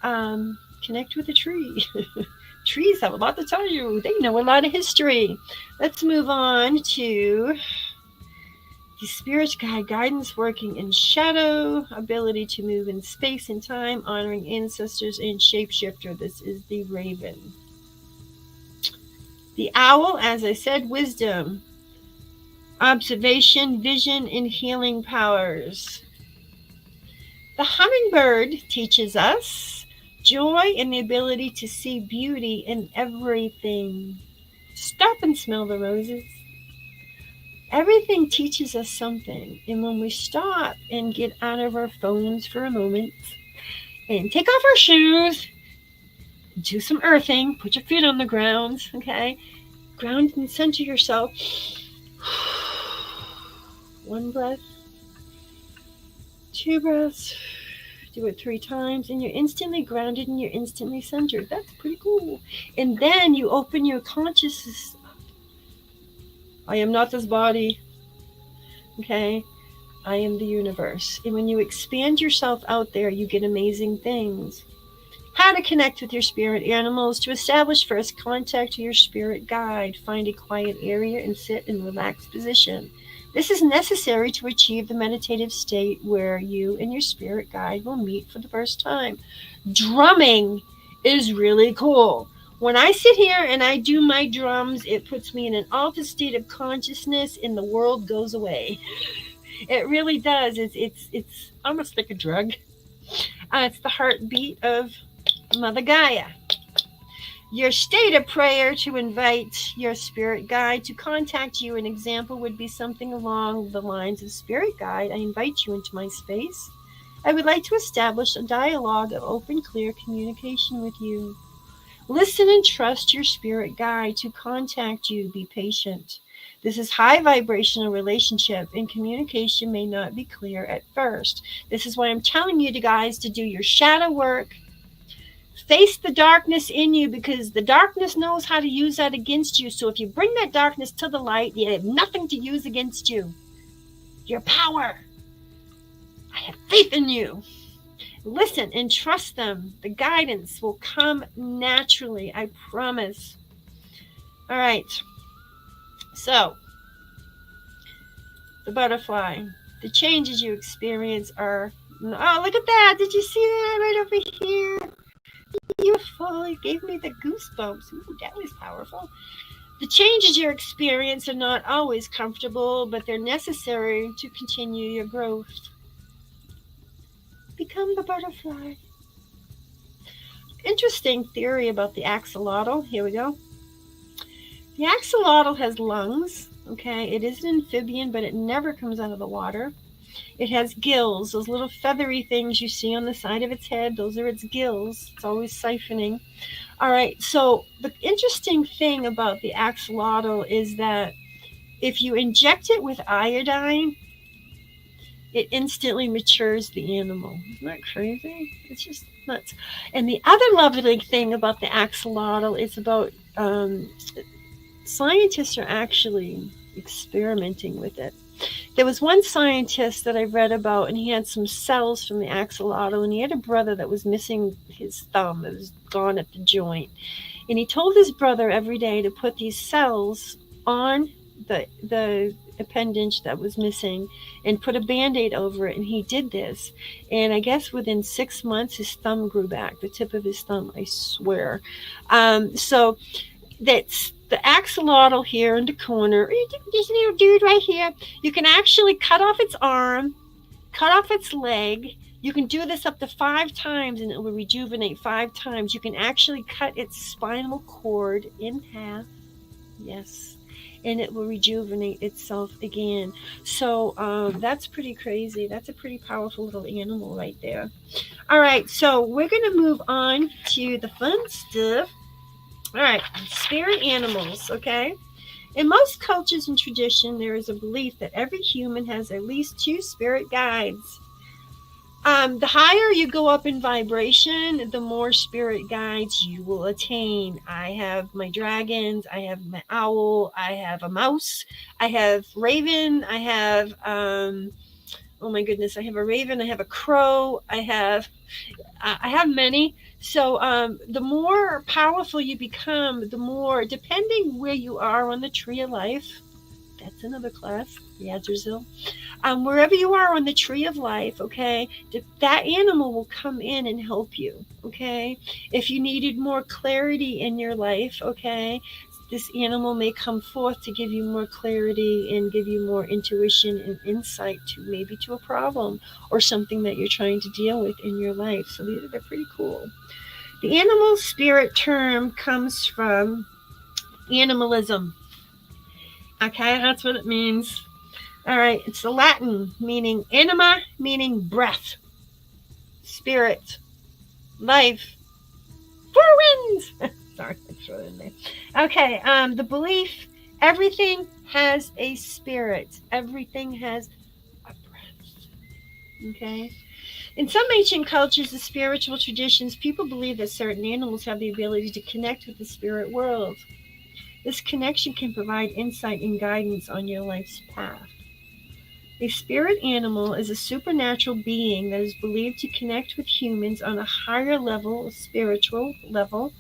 Connect with a tree. Trees have a lot to tell you. They know a lot of history. Let's move on to the spirit guide, guidance working in shadow, ability to move in space and time, honoring ancestors, and shapeshifter. This is the raven. The owl, as I said, wisdom, observation, vision, and healing powers. The hummingbird teaches us joy and the ability to see beauty in everything. Stop and smell the roses. Everything teaches us something. And when we stop and get out of our phones for a moment and take off our shoes, do some earthing, put your feet on the ground, okay? Ground and center yourself. One breath, two breaths. Do it 3 times, and you're instantly grounded and you're instantly centered. That's pretty cool. And then you open your consciousness up. I am not this body. Okay? I am the universe. And when you expand yourself out there, you get amazing things. How to connect with your spirit animals. To establish first contact with your spirit guide. Find a quiet area and sit in relaxed position. This is necessary to achieve the meditative state where you and your spirit guide will meet for the first time. Drumming is really cool. When I sit here and I do my drums, it puts me in an altered state of consciousness and the world goes away. It really does. It's almost like a drug. It's the heartbeat of Mother Gaia. Your state of prayer to invite your spirit guide to contact you. An example would be something along the lines of, Spirit guide, I invite you into my space. I would like to establish a dialogue of open, clear communication with you. Listen and trust your spirit guide to contact you. Be patient. This is high vibrational relationship, and communication may not be clear at first. This is why I'm telling you guys to do your shadow work. Face the darkness in you, because the darkness knows how to use that against you. So if you bring that darkness to the light, you have nothing to use against you. Your power. I have faith in you. Listen and trust them. The guidance will come naturally, I promise. All right. So, the butterfly. The changes you experience are... Oh, look at that. Did you see that right over here? Beautiful. It gave me the goosebumps. Ooh, that was powerful. The changes you experience are not always comfortable, but they're necessary to continue your growth. Become the butterfly. Interesting theory about the axolotl. Here we go. The axolotl has lungs. Okay, it is an amphibian, but it never comes out of the water. It has gills, those little feathery things you see on the side of its head. Those are its gills. It's always siphoning. All right, so the interesting thing about the axolotl is that if you inject it with iodine, it instantly matures the animal. Isn't that crazy? It's just nuts. And the other lovely thing about the axolotl is about scientists are actually experimenting with it. There was one scientist that I read about, and he had some cells from the axolotl, and he had a brother that was missing his thumb. It was gone at the joint. And he told his brother every day to put these cells on the appendage that was missing and put a Band-Aid over it, and he did this. And I guess within 6 months, his thumb grew back, the tip of his thumb, I swear. So that's the axolotl here in the corner. This little dude right here. You can actually cut off its arm, cut off its leg. You can do this up to 5 times, and it will rejuvenate 5 times. You can actually cut its spinal cord in half. Yes. And it will rejuvenate itself again. So that's pretty crazy. That's a pretty powerful little animal right there. All right, so we're going to move on to the fun stuff. All right, spirit animals, okay? In most cultures and tradition, there is a belief that every human has at least 2 spirit guides. The higher you go up in vibration, the more spirit guides you will attain. I have my dragons, I have my owl, I have a mouse, I have raven, I have, oh my goodness, I have a raven, I have a crow, I have many. So the more powerful you become, the more, depending where you are on the tree of life, that's another class, Yadzerzill. Wherever you are on the tree of life, okay, that animal will come in and help you, okay? If you needed more clarity in your life, okay, this animal may come forth to give you more clarity and give you more intuition and insight to maybe to a problem or something that you're trying to deal with in your life. So they're pretty cool. The animal spirit term comes from animalism. Okay, that's what it means. All right, it's the Latin meaning anima, meaning breath, spirit, life, 4 winds. Sorry, I threw it in there. Okay, the belief, everything has a spirit. Everything has a breath. Okay? In some ancient cultures and spiritual traditions, people believe that certain animals have the ability to connect with the spirit world. This connection can provide insight and guidance on your life's path. A spirit animal is a supernatural being that is believed to connect with humans on a higher level, a spiritual level,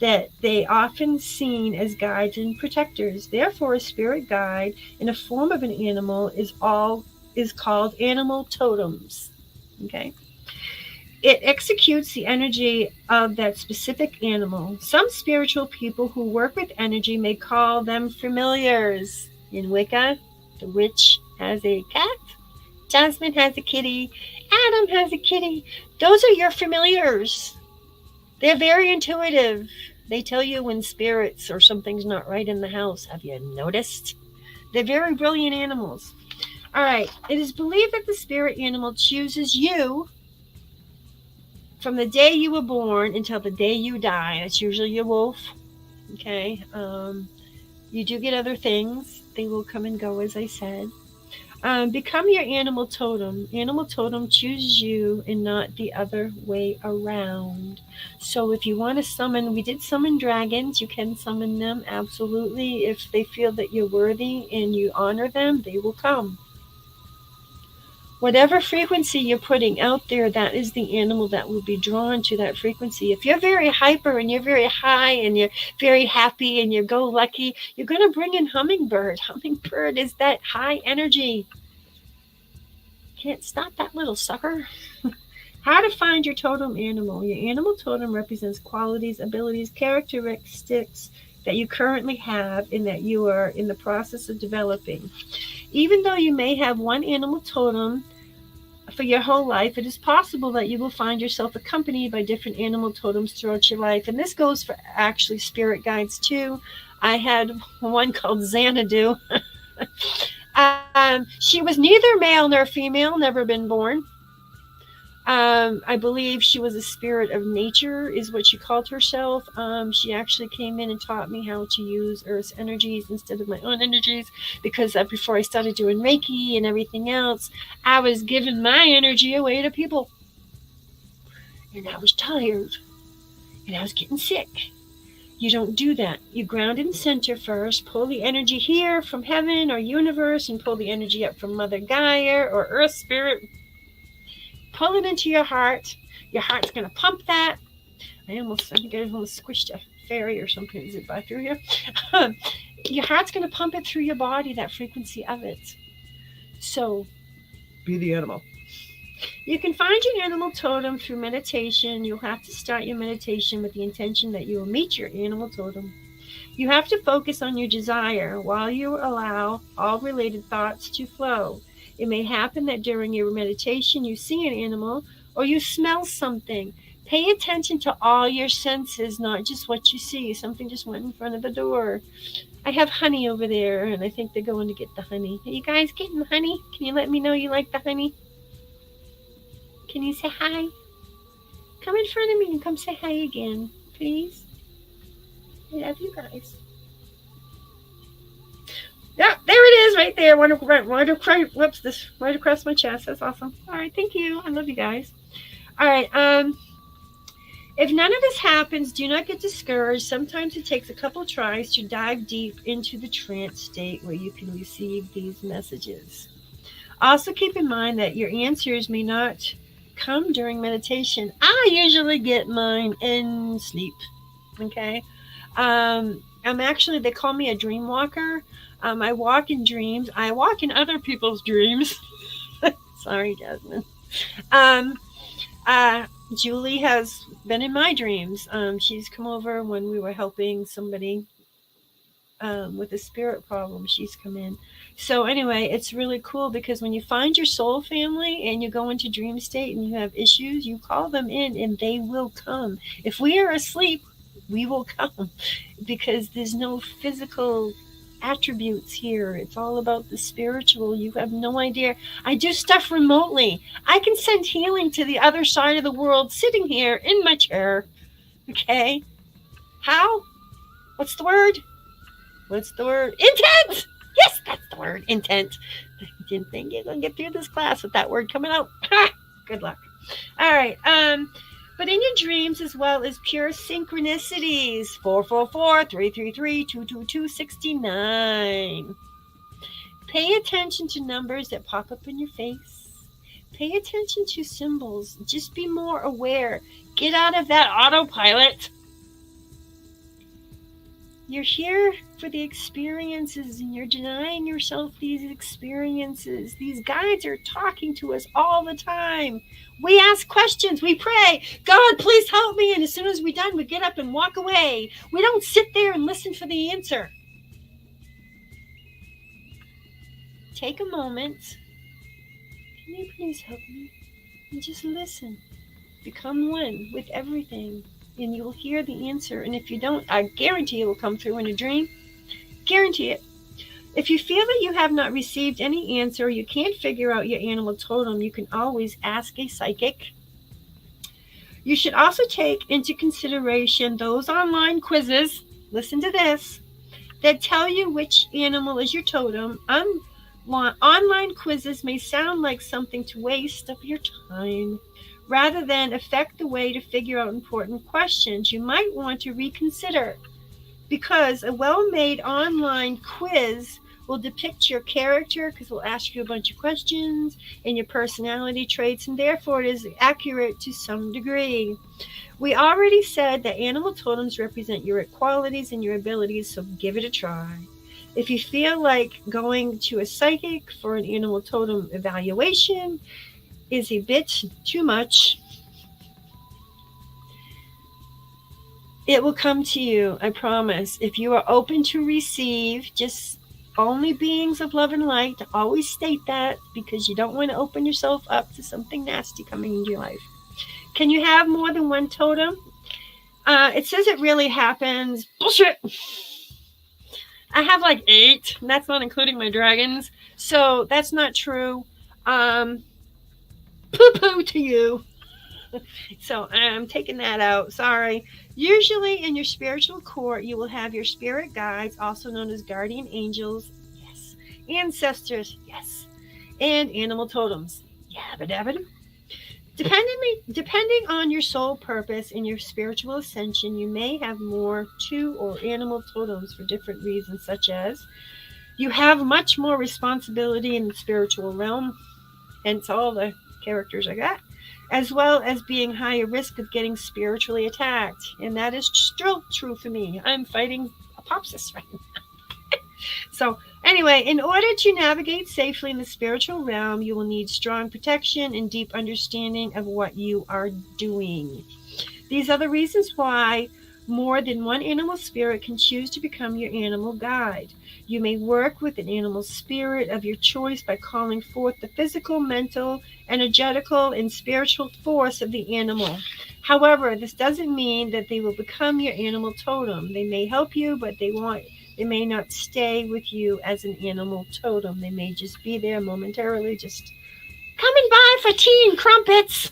that they often seen as guides and protectors. Therefore, a spirit guide in a form of an animal is called animal totems. Okay? It executes the energy of that specific animal. Some spiritual people who work with energy may call them familiars. In Wicca, the witch has a cat, Jasmine has a kitty. Adam has a kitty. Those are your familiars. They're very intuitive. They tell you when spirits or something's not right in the house. Have you noticed? They're very brilliant animals. All right. It is believed that the spirit animal chooses you from the day you were born until the day you die. That's usually your wolf. Okay. You do get other things. They will come and go, as I said. Become your animal totem. Animal totem chooses you and not the other way around. So if you want to summon, we did summon dragons. You can summon them, absolutely. If they feel that you're worthy and you honor them, they will come. Whatever frequency you're putting out there, that is the animal that will be drawn to that frequency. If you're very hyper and you're very high and you're very happy and you're go-lucky, you're going to bring in hummingbird. Hummingbird is that high energy. Can't stop that little sucker. How to find your totem animal. Your animal totem represents qualities, abilities, characteristics that you currently have and that you are in the process of developing. Even though you may have one animal totem for your whole life, it is possible that you will find yourself accompanied by different animal totems throughout your life. And this goes for actually spirit guides too. I had one called Xanadu. She was neither male nor female, never been born. I believe she was a spirit of nature, is what she called herself. She actually came in and taught me how to use Earth's energies instead of my own energies, because before I started doing Reiki and everything else, I was giving my energy away to people. And I was tired. And I was getting sick. You don't do that. You ground and center first, pull the energy here from heaven or universe, and pull the energy up from Mother Gaia or Earth Spirit. Pull it into your heart. Your heart's going to pump that. I think I almost squished a fairy or something zip by through here. Your heart's going to pump it through your body, that frequency of it. So, be the animal. You can find your animal totem through meditation. You'll have to start your meditation with the intention that you will meet your animal totem. You have to focus on your desire while you allow all related thoughts to flow. It may happen that during your meditation you see an animal or you smell something. Pay attention to all your senses, not just what you see. Something just went in front of the door. I have honey over there, and I think they're going to get the honey. Are you guys getting the honey? Can you let me know you like the honey? Can you say hi? Come in front of me and come say hi again, please. I love you guys. Yeah, there it is right there. Right across my chest. That's awesome. All right, thank you. I love you guys. All right, if none of this happens, do not get discouraged. Sometimes it takes a couple tries to dive deep into the trance state where you can receive these messages. Also keep in mind that your answers may not come during meditation. I usually get mine in sleep. Okay. They call me a dream walker. I walk in dreams. I walk in other people's dreams. Sorry, Jasmine. Julie has been in my dreams. She's come over when we were helping somebody with a spirit problem. She's come in. So anyway, it's really cool because when you find your soul family and you go into dream state and you have issues, you call them in and they will come. If we are asleep, we will come because there's no physical attributes here. It's all about the spiritual. You have no idea. I do stuff remotely. I can send healing to the other side of the world sitting here in my chair. Okay? How? What's the word? Intent! Yes, that's the word. Intent. I didn't think you're going to get through this class with that word coming out. Good luck. All right. But in your dreams, as well as pure synchronicities, 444-333-222-69. Pay attention to numbers that pop up in your face. Pay attention to symbols. Just be more aware. Get out of that autopilot. You're here for the experiences and you're denying yourself these experiences. These guides are talking to us all the time. We ask questions. We pray, God, please help me. And as soon as we're done, we get up and walk away. We don't sit there and listen for the answer. Take a moment. Can you please help me? And just listen. Become one with everything, and you'll hear the answer. And if you don't, I guarantee it will come through in a dream. Guarantee it. If you feel that you have not received any answer, you can't figure out your animal totem, you can always ask a psychic. You should also take into consideration those online quizzes, listen to this, that tell you which animal is your totem. Online quizzes may sound like something to waste of your time. Rather than affect the way to figure out important questions, you might want to reconsider, because a well-made online quiz will depict your character, because we'll ask you a bunch of questions and your personality traits, and therefore it is accurate to some degree. We already said that animal totems represent your qualities and your abilities, so give it a try. If you feel like going to a psychic for an animal totem evaluation is a bit too much, it will come to you, I promise. If you are open to receive, just only beings of love and light, always state that, because you don't want to open yourself up to something nasty coming into your life. Can you have more than one totem? It says it really happens. Bullshit. I have like 8, and that's not including my dragons. So that's not true. Poo-poo to you. So I'm taking that out. Sorry. Usually in your spiritual court, you will have your spirit guides, also known as guardian angels. Yes. Ancestors. Yes. And animal totems. Yabba dabba. Depending on your soul purpose and your spiritual ascension, you may have more or animal totems for different reasons, such as you have much more responsibility in the spiritual realm, hence all the characters I got, as well as being higher risk of getting spiritually attacked. And that is still true for me. I'm fighting apopsis right now. So anyway, in order to navigate safely in the spiritual realm, you will need strong protection and deep understanding of what you are doing. These are the reasons why more than one animal spirit can choose to become your animal guide. You may work with an animal spirit of your choice by calling forth the physical, mental, energetical, and spiritual force of the animal. However, this doesn't mean that they will become your animal totem. They may help you, but they may not stay with you as an animal totem. They may just be there momentarily, just coming by for tea and crumpets.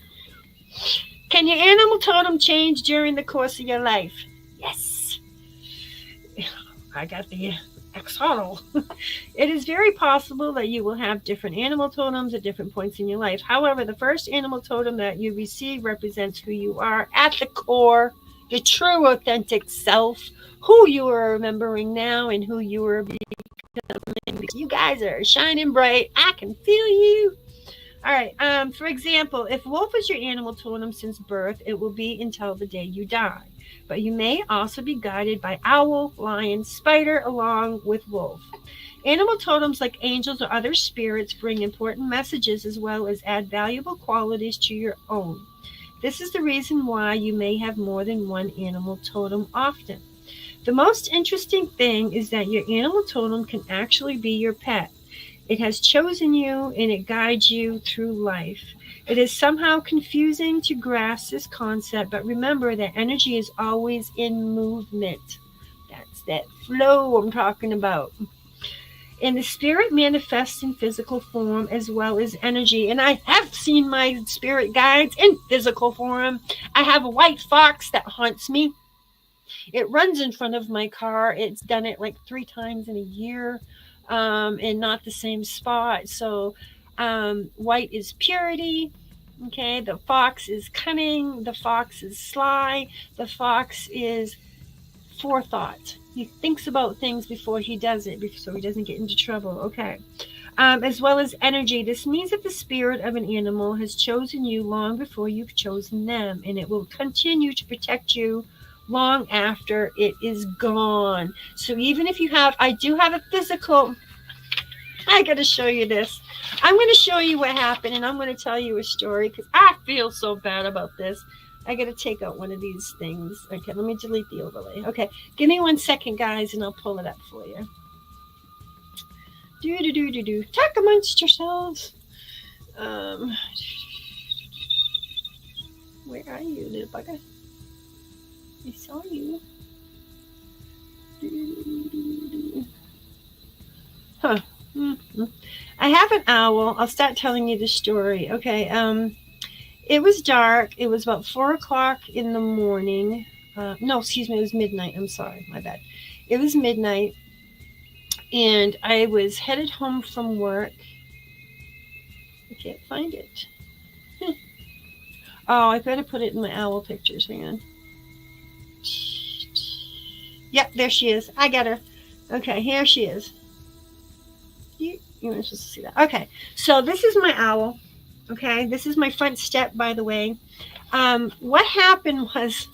Can your animal totem change during the course of your life? Yes. I got the external. It is very possible that you will have different animal totems at different points in your life. However, the first animal totem that you receive represents who you are at the core, your true authentic self, who you are remembering now and who you are becoming. You guys are shining bright. I can feel you. All right. For example, if wolf is your animal totem since birth, it will be until the day you die. But you may also be guided by owl, lion, spider, along with wolf. Animal totems like angels or other spirits bring important messages as well as add valuable qualities to your own. This is the reason why you may have more than one animal totem often. The most interesting thing is that your animal totem can actually be your pet. It has chosen you and it guides you through life. It is somehow confusing to grasp this concept, but remember that energy is always in movement. That's that flow I'm talking about. And the spirit manifests in physical form as well as energy. And I have seen my spirit guides in physical form. I have a white fox that haunts me. It runs in front of my car. It's done it like 3 times in a year. And not the same spot. So white is purity. Okay, the fox is cunning. The fox is sly. The fox is forethought. He thinks about things before he does it, so he doesn't get into trouble. Okay. As well as energy. This means that the spirit of an animal has chosen you long before you've chosen them, and it will continue to protect you long after it is gone. So even if you have, I do have a physical, I got to show you this. I'm going to show you what happened, and I'm going to tell you a story because I feel so bad about this. I got to take out one of these things. Okay, let me delete the overlay. Okay, give me 1 second, guys, and I'll pull it up for you. Talk amongst yourselves. Um, where are you, little bugger? I saw you. Huh. Mm-hmm. I have an owl. I'll start telling you the story. Okay. It was dark. It was about 4 o'clock in the morning. No, excuse me. It was midnight. I'm sorry. My bad. It was midnight, and I was headed home from work. I can't find it. Oh, I better put it in my owl pictures. Hang on. Yep, there she is. I got her. Okay, here she is. You weren't supposed to see that. Okay, so this is my owl. Okay, this is my front step, by the way. What happened was,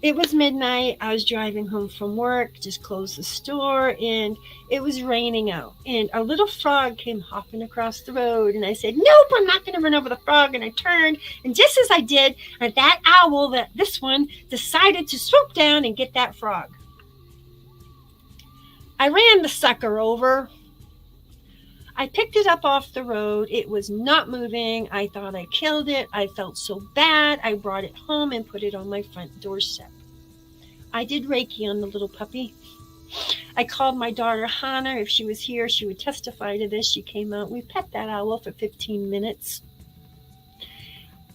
it was midnight. I was driving home from work, just closed the store, and it was raining out. And a little frog came hopping across the road, and I said, nope, I'm not going to run over the frog. And I turned, and just as I did, that owl, this one, decided to swoop down and get that frog. I ran the sucker over. I picked it up off the road. It was not moving. I thought I killed it. I felt so bad. I brought it home and put it on my front doorstep. I did Reiki on the little puppy. I called my daughter Hannah. If she was here, she would testify to this. She came out. We pet that owl for 15 minutes.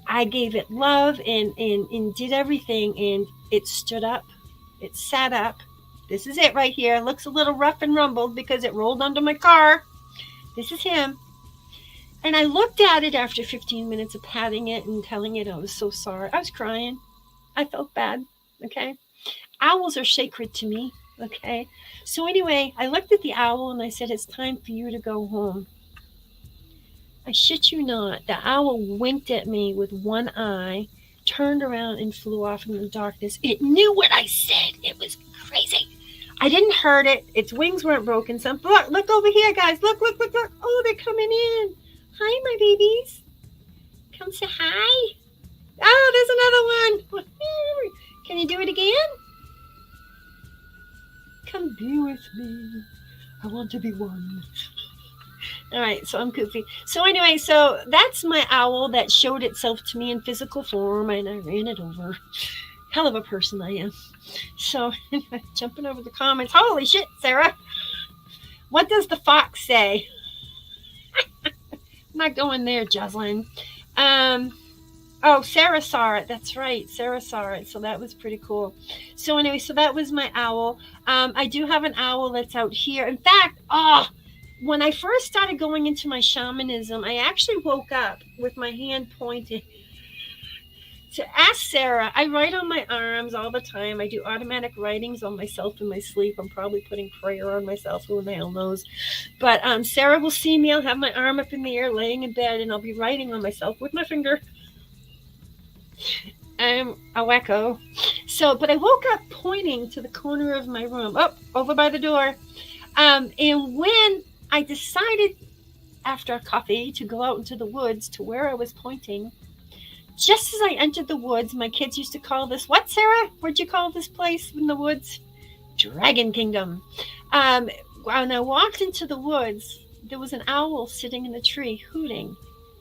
I gave it love and did everything, and it stood up. It sat up. This is it right here. It looks a little rough and rumbled because it rolled under my car. This is him. And I looked at it after 15 minutes of patting it and telling it I was so sorry. I was crying. I felt bad. Okay. Owls are sacred to me. Okay. So anyway, I looked at the owl and I said, it's time for you to go home. I shit you not. The owl winked at me with one eye, turned around and flew off in the darkness. It knew what I said. It was crazy. I didn't hurt it. Its wings weren't broken. Look over here, guys. Look. Oh, they're coming in. Hi, my babies. Come say hi. Oh, there's another one. Can you do it again? Come be with me. I want to be one. All right, so I'm goofy. So anyway, so that's my owl that showed itself to me in physical form, and I ran it over. Hell of a person I am. So, jumping over the comments. Holy shit, Sarah. What does the fox say? I'm not going there, Jocelyn. Oh, Sarah saw it. That's right. Sarah saw it. So that was pretty cool. So anyway, so that was my owl. I do have an owl that's out here. In fact, when I first started going into my shamanism, I actually woke up with my hand pointed to ask Sarah. I write on my arms all the time. I do automatic writings on myself in my sleep. I'm probably putting prayer on myself. Who the hell knows? But Sarah will see me. I'll have my arm up in the air, laying in bed, and I'll be writing on myself with my finger. I'm a wacko. So, but I woke up pointing to the corner of my room. Oh, over by the door. And when I decided after coffee to go out into the woods to where I was pointing, just as I entered the woods, my kids used to call this, what, Sarah? What'd you call this place in the woods? Dragon Kingdom. When I walked into the woods, there was an owl sitting in a tree hooting.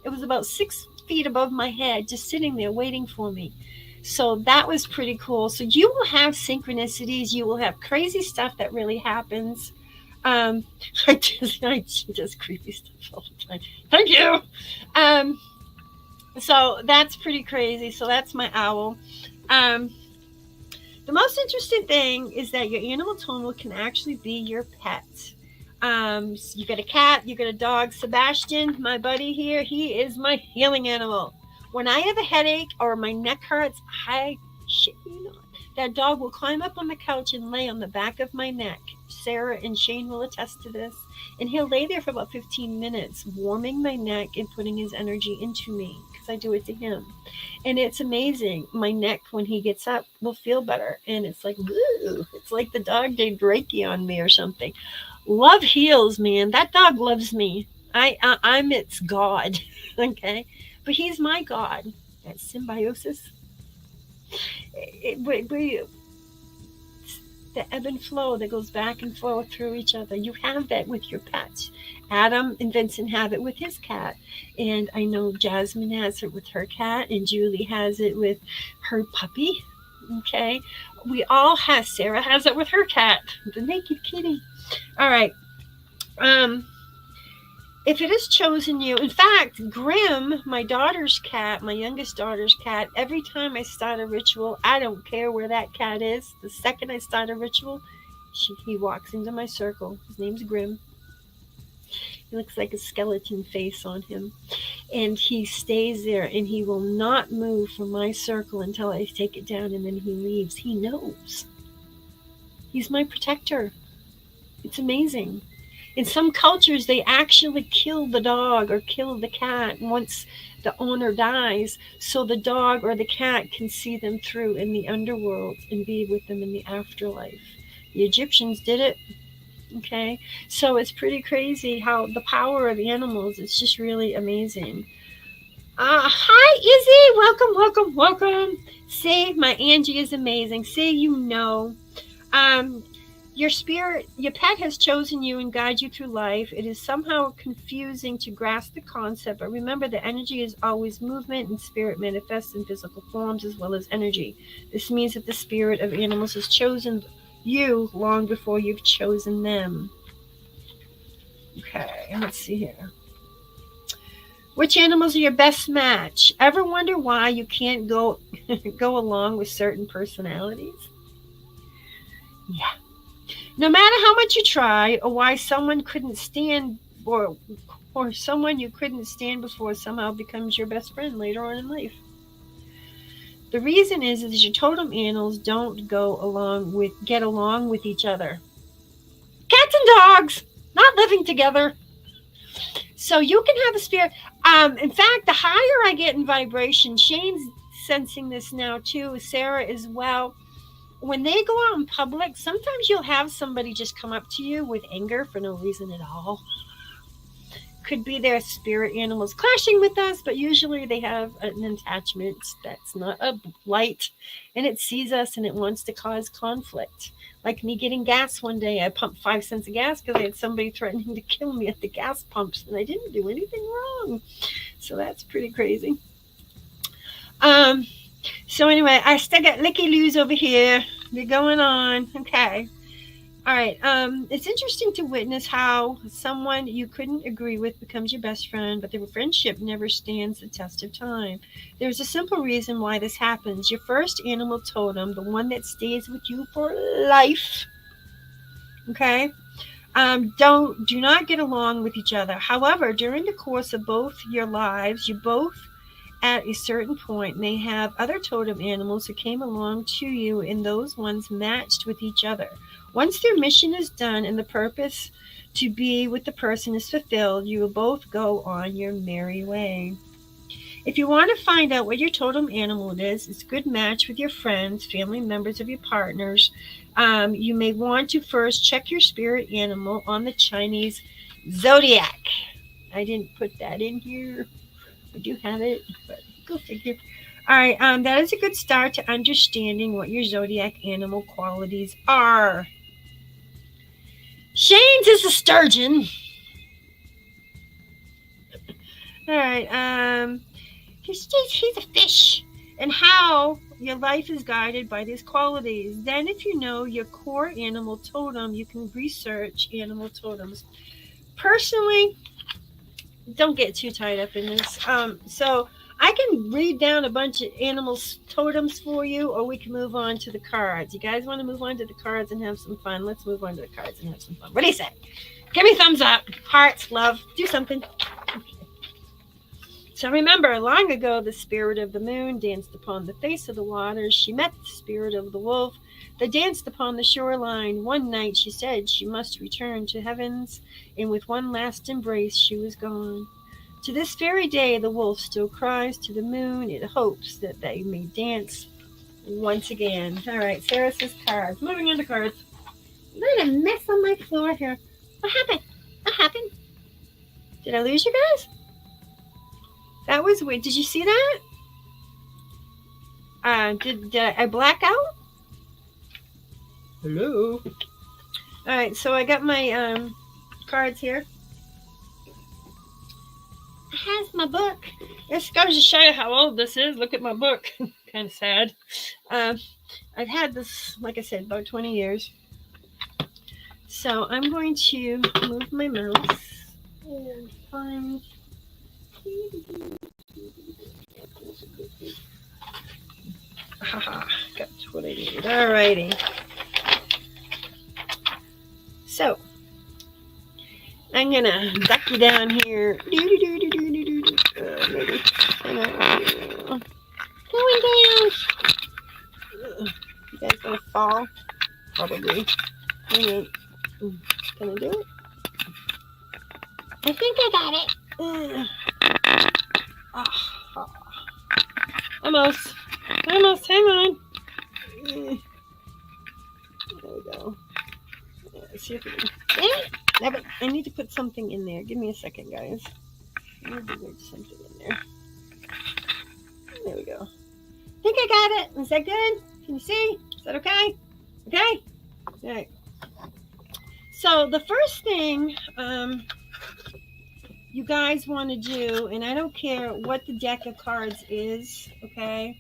It was about 6 feet above my head, just sitting there waiting for me. So that was pretty cool. So you will have synchronicities. You will have crazy stuff that really happens. I just creepy stuff all the time. Thank you. So that's pretty crazy. So that's my owl. The most interesting thing is that your animal totem can actually be your pet. You got a cat, you got a dog. Sebastian, my buddy here, he is my healing animal. When I have a headache or my neck hurts, I shit you not, that dog will climb up on the couch and lay on the back of my neck. Sarah and Shane will attest to this. And he'll lay there for about 15 minutes, warming my neck and putting his energy into me, because I do it to him. And it's amazing. My neck, when he gets up, will feel better. And it's like, woo, it's like the dog did Reiki on me or something. Love heals, man. That dog loves me. I'm its God. Okay? But he's my God. That's symbiosis. the ebb and flow that goes back and forth through each other. You have that with your pets. Adam and Vincent have it with his cat. And I know Jasmine has it with her cat, and Julie has it with her puppy. Okay. We all have, Sarah has it with her cat, the naked kitty. All right. If it has chosen you, in fact, Grim, my daughter's cat, my youngest daughter's cat, every time I start a ritual, I don't care where that cat is. The second I start a ritual, he walks into my circle. His name's Grim. He looks like a skeleton face on him. And he stays there, and he will not move from my circle until I take it down, and then he leaves. He knows. He's my protector. It's amazing. In some cultures, they actually kill the dog or kill the cat once the owner dies, so the dog or the cat can see them through in the underworld and be with them in the afterlife. The Egyptians did it. Okay, so it's pretty crazy how the power of animals, it's just really amazing. Hi, Izzy. Welcome, welcome, welcome. See, my Angie is amazing. See, you know. Your spirit, your pet has chosen you and guides you through life. It is somehow confusing to grasp the concept, but remember the energy is always movement, and spirit manifests in physical forms as well as energy. This means that the spirit of animals has chosen you long before you've chosen them. Okay, let's see here. Which animals are your best match? Ever wonder why you can't go along with certain personalities? Yeah. No matter how much you try, or why someone couldn't stand, or someone you couldn't stand before somehow becomes your best friend later on in life. The reason is that your totem animals don't get along with each other. Cats and dogs not living together. So you can have a spirit. In fact, the higher I get in vibration, Shane's sensing this now too, Sarah as well. When they go out in public, sometimes you'll have somebody just come up to you with anger for no reason at all. Could be their spirit animals clashing with us, but usually they have an attachment that's not a light, and it sees us and it wants to cause conflict. Like me getting gas one day, I pumped 5 cents of gas because I had somebody threatening to kill me at the gas pumps, and I didn't do anything wrong. So that's pretty crazy. So anyway, I still got licky-loos over here. They're going on. Okay. All right. It's interesting to witness how someone you couldn't agree with becomes your best friend, but their friendship never stands the test of time. There's a simple reason why this happens. Your first animal totem, the one that stays with you for life, okay, do not get along with each other. However, during the course of both your lives, you both at a certain point may have other totem animals who came along to you, and those ones matched with each other. Once their mission is done and the purpose to be with the person is fulfilled, you will both go on your merry way. If you want to find out what your totem animal is, it's a good match with your friends, family members of your partners. You may want to first check your spirit animal on the Chinese zodiac. I didn't put that in here. I do have it, but go figure. All right, that is a good start to understanding what your zodiac animal qualities are. Shane's is a sturgeon. All right, he's a fish. And how your life is guided by these qualities. Then if you know your core animal totem, you can research animal totems. Personally, don't get too tied up in this. So I can read down a bunch of animals totems for you, or we can move on to the cards. You guys want to move on to the cards and have some fun? Let's move on to the cards and have some fun. What do you say? Give me thumbs up, hearts, love, do something. Okay. So remember, long ago, the spirit of the moon danced upon the face of the waters. She met the spirit of the wolf that danced upon the shoreline. One night she said she must return to heavens, and with one last embrace she was gone. To this very day, the wolf still cries to the moon. It hopes that they may dance once again. All right, Sarah says cards. Moving on to cards. I got a mess on my floor here. What happened? What happened? Did I lose you guys? That was weird. Did you see that? Did I black out? Hello. All right, so I got my cards here. It has my book. This goes to show you how old this is. Look at my book. Kind of sad. I've had this, like I said, about 20 years. So I'm going to move my mouse and find. Haha, got what I need. Alrighty. So I'm gonna duck you down here. Maybe. Going down. You guys gonna fall? Probably. Can I do it? I think I got it. Almost. Hang on. There we go. Let's see if we can. I need to put something in there. Give me a second, guys. I need to put something in there. There we go. I think I got it. Is that good? Can you see? Is that okay? Okay? All right. So the first thing you guys want to do, and I don't care what the deck of cards is, okay?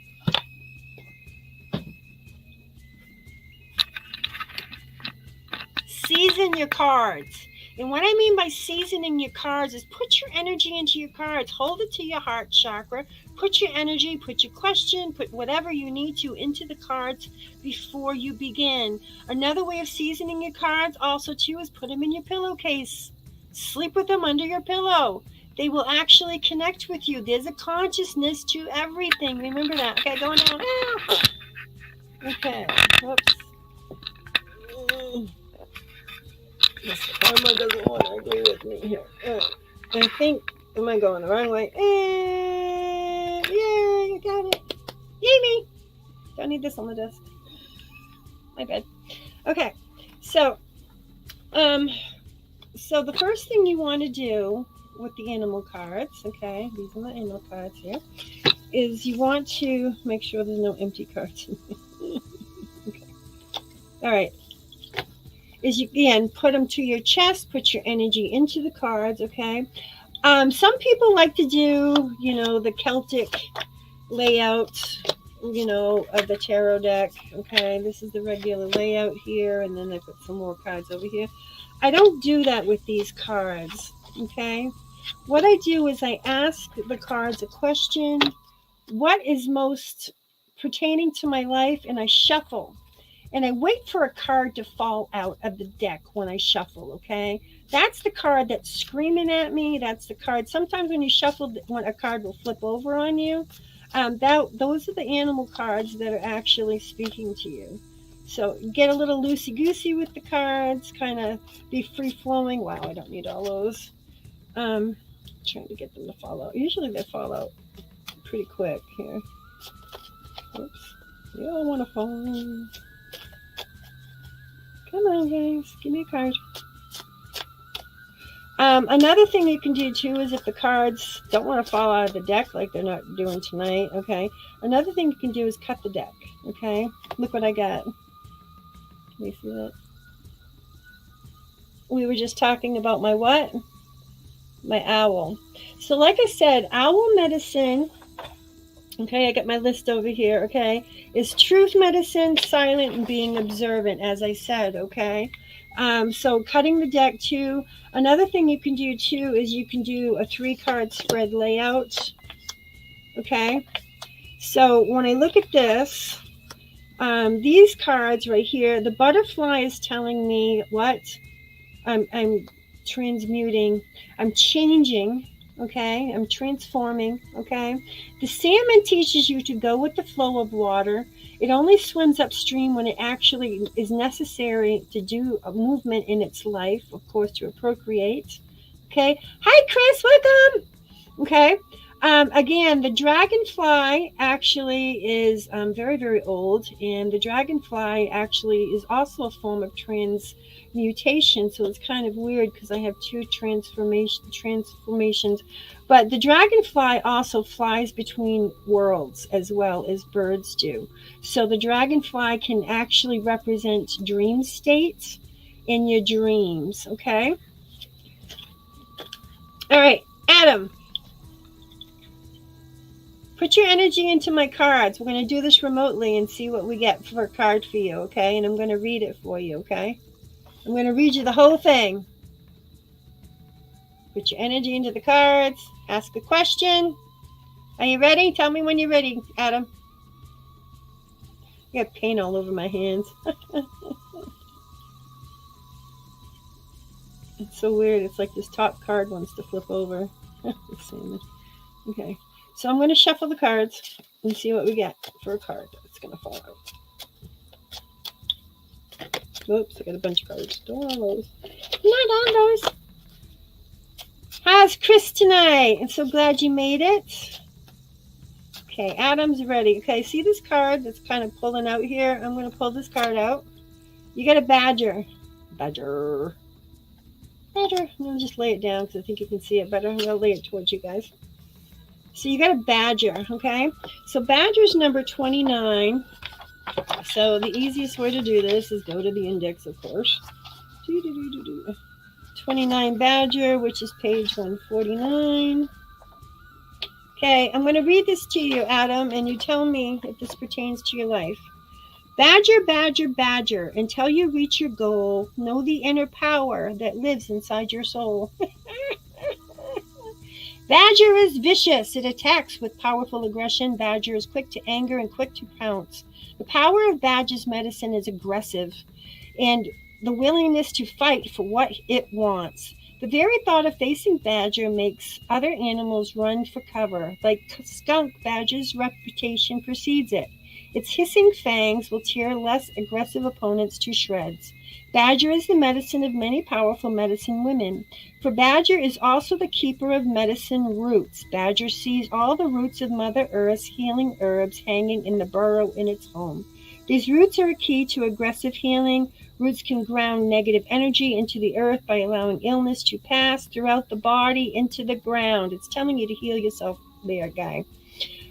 Season your cards. And what I mean by seasoning your cards is put your energy into your cards. Hold it to your heart chakra. Put your energy, put your question, put whatever you need to into the cards before you begin. Another way of seasoning your cards also too is put them in your pillowcase. Sleep with them under your pillow. They will actually connect with you. There's a consciousness to everything. Remember that. Okay, going down. Okay. Whoops. This karma doesn't want to agree with me here. I think, am I going the wrong way? Yeah, you got it. Yay me! Don't need this on the desk. My bad. Okay, so the first thing you want to do with the animal cards, okay, these are the animal cards here, is you want to make sure there's no empty cards in there. Okay. All right. Is you again put them to your chest, put your energy into the cards, okay? Some people like to do, the Celtic layout, of the tarot deck, okay? This is the regular layout here, and then I put some more cards over here. I don't do that with these cards, okay? What I do is I ask the cards a question, what is most pertaining to my life, and I shuffle. And I wait for a card to fall out of the deck when I shuffle, okay? That's the card that's screaming at me. That's the card. Sometimes when you shuffle, when a card will flip over on you. Those are the animal cards that are actually speaking to you. So get a little loosey-goosey with the cards, kind of be free-flowing. Wow, I don't need all those. Trying to get them to fall out. Usually they fall out pretty quick here. Oops. You don't want to fall. Come on, guys. Give me a card. Another thing you can do, too, is if the cards don't want to fall out of the deck like they're not doing tonight, okay? Another thing you can do is cut the deck, okay? Look what I got. Can you see that? We were just talking about my what? My owl. So like I said, owl medicine, okay, I got my list over here, okay, is truth medicine, silent, and being observant, as I said, okay? So cutting the deck, too. Another thing you can do, too, is you can do a 3-card spread layout, okay? So when I look at this, these cards right here, the butterfly is telling me what? I'm transmuting, I'm changing, okay? I'm transforming, okay? The salmon teaches you to go with the flow of water. It only swims upstream when it actually is necessary to do a movement in its life, of course, to procreate, okay? Hi, Chris, welcome, okay? Again, the dragonfly actually is very, very old, and the dragonfly actually is also a form of transmutation. So it's kind of weird because I have two transformations. But the dragonfly also flies between worlds as well as birds do. So the dragonfly can actually represent dream states in your dreams. Okay. All right, Adam. Put your energy into my cards. We're going to do this remotely and see what we get for a card for you, okay? And I'm going to read it for you, okay? I'm going to read you the whole thing. Put your energy into the cards. Ask a question. Are you ready? Tell me when you're ready, Adam. I got paint all over my hands. It's so weird. It's like this top card wants to flip over. Okay. So I'm going to shuffle the cards and see what we get for a card that's going to fall out. Oops, I got a bunch of cards. Don't want those. Not on those. How's Chris tonight? I'm so glad you made it. Okay, Adam's ready. Okay, see this card that's kind of pulling out here? I'm going to pull this card out. You got a badger. Badger. Badger. I'm going to just lay it down because I think you can see it better. I'm going to lay it towards you guys. So you got a badger, okay? So badger's number 29. So the easiest way to do this is go to the index, of course. 29 badger, which is page 149. Okay, I'm going to read this to you, Adam, and you tell me if this pertains to your life. Badger, badger, badger, until you reach your goal, know the inner power that lives inside your soul. Badger is vicious. It attacks with powerful aggression. Badger is quick to anger and quick to pounce. The power of Badger's medicine is aggressive and the willingness to fight for what it wants. The very thought of facing Badger makes other animals run for cover. Like skunk, Badger's reputation precedes it. Its hissing fangs will tear less aggressive opponents to shreds. Badger is the medicine of many powerful medicine women. For Badger is also the keeper of medicine roots. Badger sees all the roots of Mother Earth's healing herbs hanging in the burrow in its home. These roots are a key to aggressive healing. Roots can ground negative energy into the earth by allowing illness to pass throughout the body into the ground. It's telling you to heal yourself there, guy.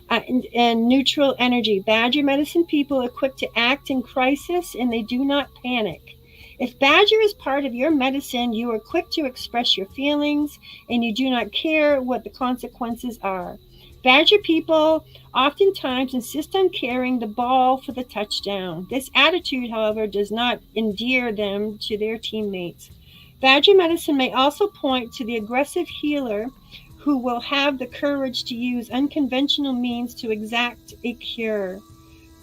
And neutral energy. Badger medicine people are quick to act in crisis and they do not panic. If Badger is part of your medicine, you are quick to express your feelings and you do not care what the consequences are. Badger people oftentimes insist on carrying the ball for the touchdown. This attitude, however, does not endear them to their teammates. Badger medicine may also point to the aggressive healer who will have the courage to use unconventional means to exact a cure.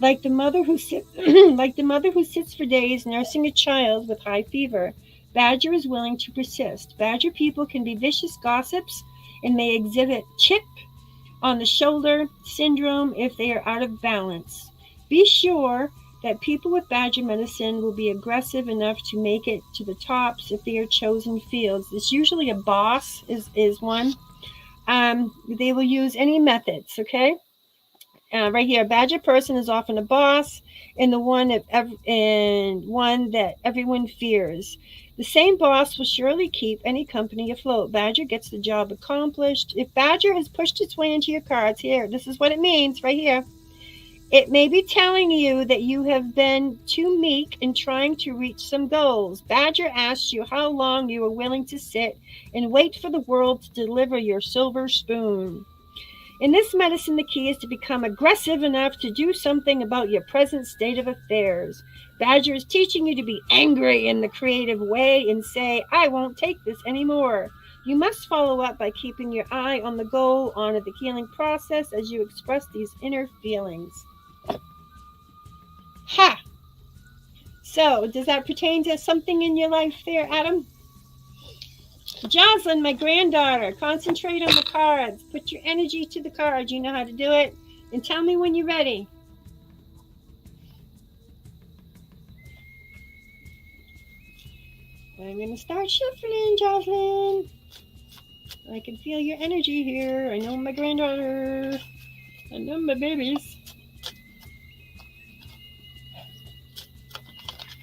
Like the mother who sits for days nursing a child with high fever, Badger is willing to persist. Badger people can be vicious gossips and may exhibit chip on the shoulder syndrome if they are out of balance. Be sure that people with Badger medicine will be aggressive enough to make it to the tops if they are chosen fields. It's usually a boss is one. They will use any methods, okay? Right here, Badger person is often a boss and one that everyone fears. The same boss will surely keep any company afloat. Badger gets the job accomplished. If Badger has pushed its way into your cards, here, this is what it means right here. It may be telling you that you have been too meek in trying to reach some goals. Badger asks you how long you are willing to sit and wait for the world to deliver your silver spoon. In this medicine, the key is to become aggressive enough to do something about your present state of affairs. Badger is teaching you to be angry in the creative way and say, I won't take this anymore. You must follow up by keeping your eye on the goal, honor the healing process as you express these inner feelings. Ha! So, does that pertain to something in your life there, Adam? Jocelyn, my granddaughter, concentrate on the cards. Put your energy to the cards. You know how to do it. And tell me when you're ready. I'm going to start shuffling, Jocelyn. I can feel your energy here. I know my granddaughter. I know my babies.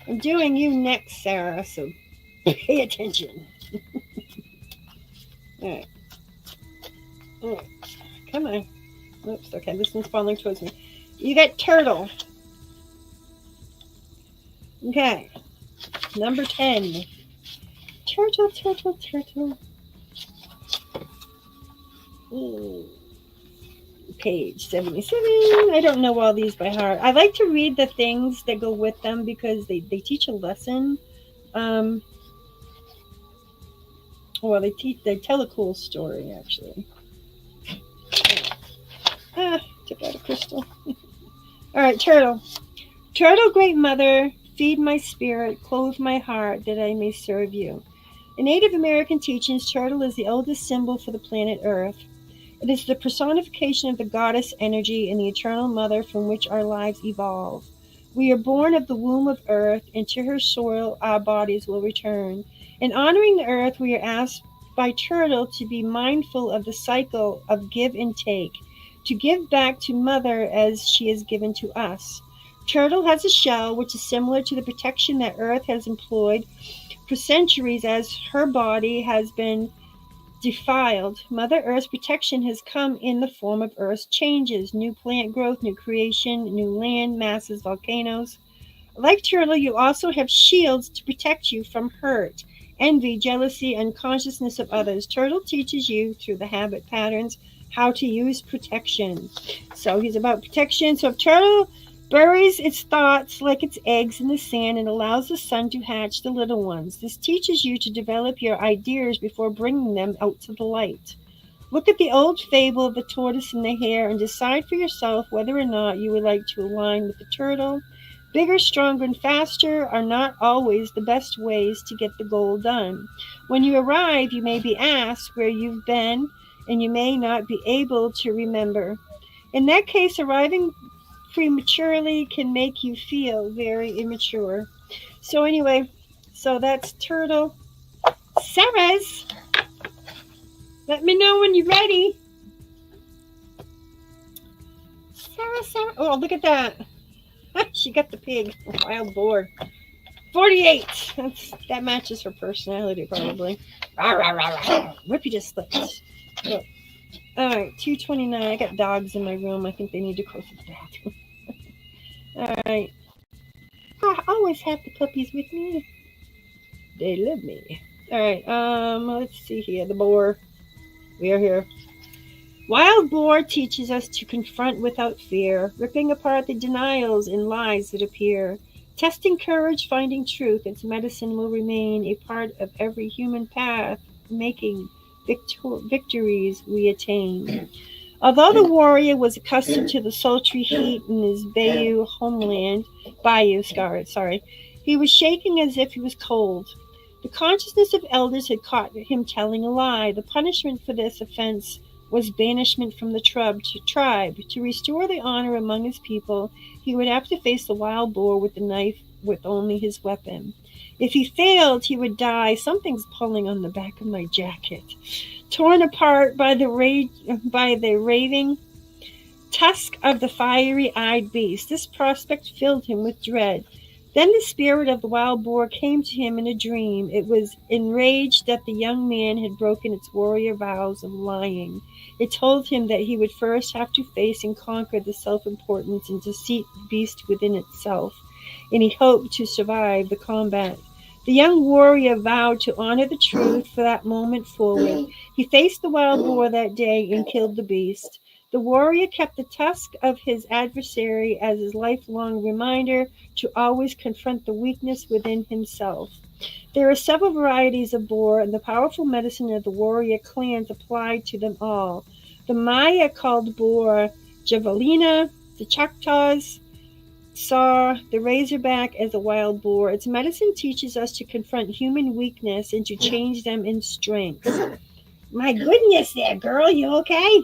I'm doing you next, Sarah, so pay attention. All right. All right. Come on. Oops, okay, this one's falling towards me. You got turtle. Okay. Number 10. Turtle, turtle, turtle. Page 77. I don't know all these by heart. I like to read the things that go with them because they teach a lesson. Well, they tell a cool story, actually. Took out a crystal. All right, turtle. Turtle, great mother, feed my spirit, clothe my heart, that I may serve you. In Native American teachings, turtle is the oldest symbol for the planet Earth. It is the personification of the goddess energy and the eternal mother from which our lives evolve. We are born of the womb of Earth, and to her soil our bodies will return. In honoring the Earth, we are asked by Turtle to be mindful of the cycle of give and take, to give back to Mother as she has given to us. Turtle has a shell which is similar to the protection that Earth has employed for centuries as her body has been defiled. Mother Earth's protection has come in the form of Earth's changes, new plant growth, new creation, new land masses, volcanoes. Like Turtle, you also have shields to protect you from hurt, envy, jealousy, unconsciousness of others. Turtle teaches you through the habit patterns how to use protection. So he's about protection. So if Turtle buries its thoughts like its eggs in the sand and allows the sun to hatch the little ones, this teaches you to develop your ideas before bringing them out to the light. Look at the old fable of the tortoise and the hare and decide for yourself whether or not you would like to align with the turtle. Bigger, stronger, and faster are not always the best ways to get the goal done. When you arrive, you may be asked where you've been, and you may not be able to remember. In that case, arriving prematurely can make you feel very immature. So anyway, so that's Turtle. Sarah's. Let me know when you're ready. Sarah. Oh, look at that. She got the pig. Wild boar. 48. That matches her personality, probably. Rippy just slipped. Oh. All right, 229. I got dogs in my room. I think they need to go to the bathroom. All right. I always have the puppies with me. They love me. All right. Let's see here. The boar. We are here. Wild boar teaches us to confront without fear, ripping apart the denials and lies that appear. Testing courage, finding truth, its medicine will remain a part of every human path, making victories we attain. Although the warrior was accustomed to the sultry heat in his bayou homeland, he was shaking as if he was cold. The consciousness of elders had caught him telling a lie. The punishment for this offense was banishment from the tribe. To restore the honor among his people, he would have to face the wild boar with the knife with only his weapon. If he failed, he would die. Something's pulling on the back of my jacket. Torn apart by the raving tusk of the fiery-eyed beast, this prospect filled him with dread. Then the spirit of the wild boar came to him in a dream. It was enraged that the young man had broken its warrior vows of lying. It told him that he would first have to face and conquer the self-importance and deceit beast within itself, and he hoped to survive the combat. The young warrior vowed to honor the truth for that moment forward. He faced the wild boar that day and killed the beast. The warrior kept the tusk of his adversary as his lifelong reminder to always confront the weakness within himself. There are several varieties of boar, and the powerful medicine of the warrior clans applied to them all. The Maya called boar javelina, the Choctaws saw the razorback as a wild boar. Its medicine teaches us to confront human weakness and to change them in strength. My goodness there, girl, you okay?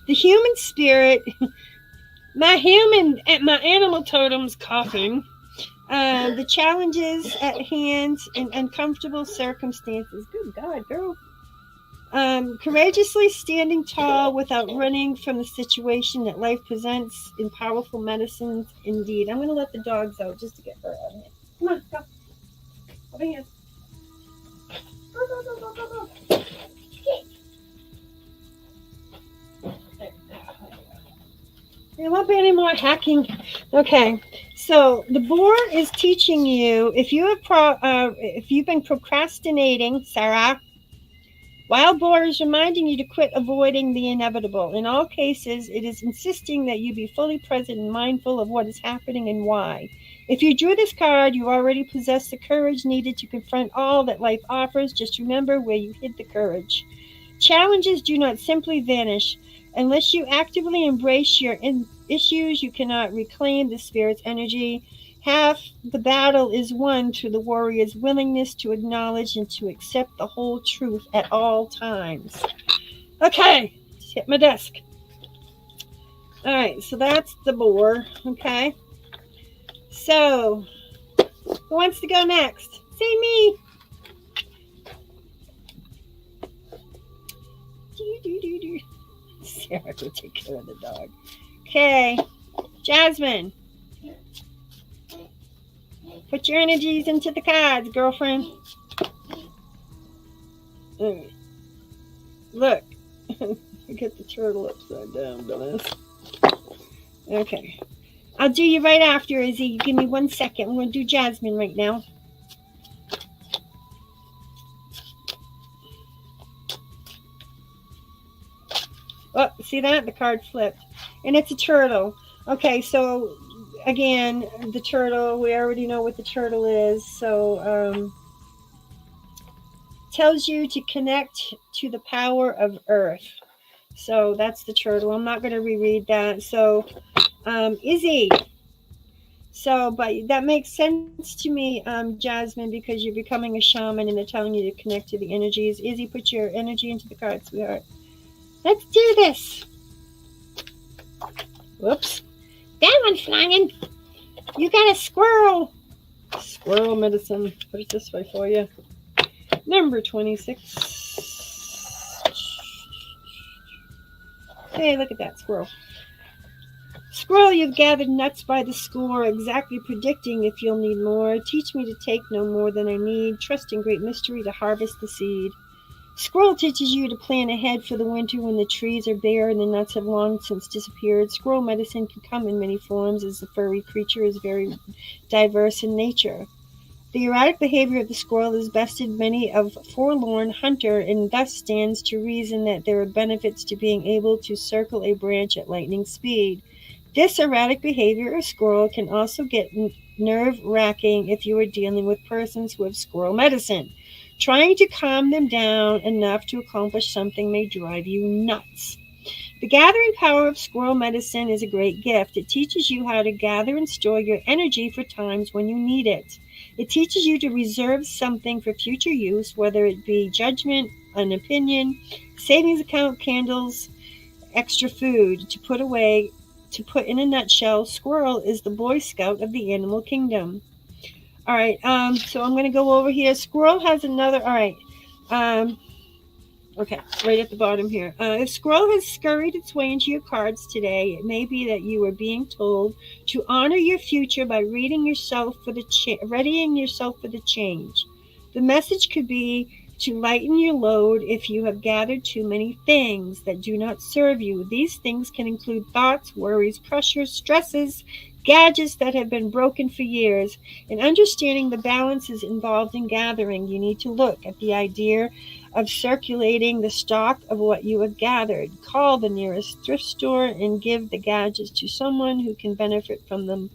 The human spirit, my animal totem's coughing. The challenges at hand and uncomfortable circumstances. Good God, girl. Courageously standing tall without running from the situation that life presents in powerful medicines indeed. I'm going to let the dogs out just to get her out of here. Come on, go. Over here. Go, go, go, go, go, go. There won't be any more hacking. Okay, so the boar is teaching you if you've been procrastinating, Sarah. Wild boar is reminding you to quit avoiding the inevitable. In all cases, it is insisting that you be fully present and mindful of what is happening and why. If you drew this card, you already possess the courage needed to confront all that life offers. Just remember where you hid the courage. Challenges do not simply vanish. Unless you actively embrace your issues, you cannot reclaim the spirit's energy. Half the battle is won through the warrior's willingness to acknowledge and to accept the whole truth at all times. Okay, just hit my desk. All right, so that's the boar. Okay, so who wants to go next? Say me. Sarah will take care of the dog. Okay, Jasmine. Put your energies into the cards, girlfriend. Look. I get the turtle upside down, dumbass. Okay. I'll do you right after, Izzy. Give me 1 second. I'm going to do Jasmine right now. Oh, see that? The card flipped. And it's a turtle. Okay, so again, the turtle, we already know what the turtle is. So, tells you to connect to the power of earth. So that's the turtle. I'm not going to reread that. So, Izzy. So, but that makes sense to me, Jasmine, because you're becoming a shaman and they're telling you to connect to the energies. Izzy, put your energy into the cards, sweetheart. Let's do this. Whoops. That one's flying. You got a squirrel. Squirrel medicine. Put it this way for you. Number 26. Hey, look at that squirrel. Squirrel, you've gathered nuts by the score, exactly predicting if you'll need more. Teach me to take no more than I need. Trust in great mystery to harvest the seed. Squirrel teaches you to plan ahead for the winter when the trees are bare and the nuts have long since disappeared. Squirrel medicine can come in many forms as the furry creature is very diverse in nature. The erratic behavior of the squirrel has bested many a forlorn hunter and thus stands to reason that there are benefits to being able to circle a branch at lightning speed. This erratic behavior of squirrel can also get nerve-wracking if you are dealing with persons who have squirrel medicine. Trying to calm them down enough to accomplish something may drive you nuts. The gathering power of squirrel medicine is a great gift. It teaches you how to gather and store your energy for times when you need it. It teaches you to reserve something for future use, whether it be judgment, an opinion, savings account, candles, extra food to put away. To put in a nutshell, squirrel is the Boy Scout of the animal kingdom. All right, so I'm going to go over here. Squirrel has another, all right, okay, right at the bottom here. If Squirrel has scurried its way into your cards today, it may be that you are being told to honor your future by readying yourself for the change. The message could be to lighten your load if you have gathered too many things that do not serve you. These things can include thoughts, worries, pressures, stresses, gadgets that have been broken for years. In understanding the balances involved in gathering, you need to look at the idea of circulating the stock of what you have gathered. Call the nearest thrift store and give the gadgets to someone who can benefit from them.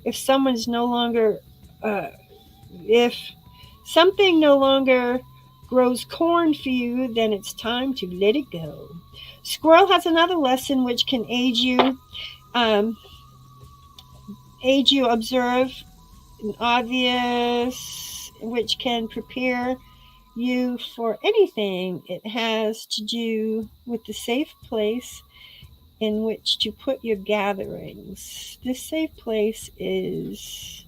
If something no longer grows corn for you, then it's time to let it go. Squirrel has another lesson which can aid you observe an obvious, which can prepare you for anything. It has to do with the safe place in which to put your gatherings. This safe place is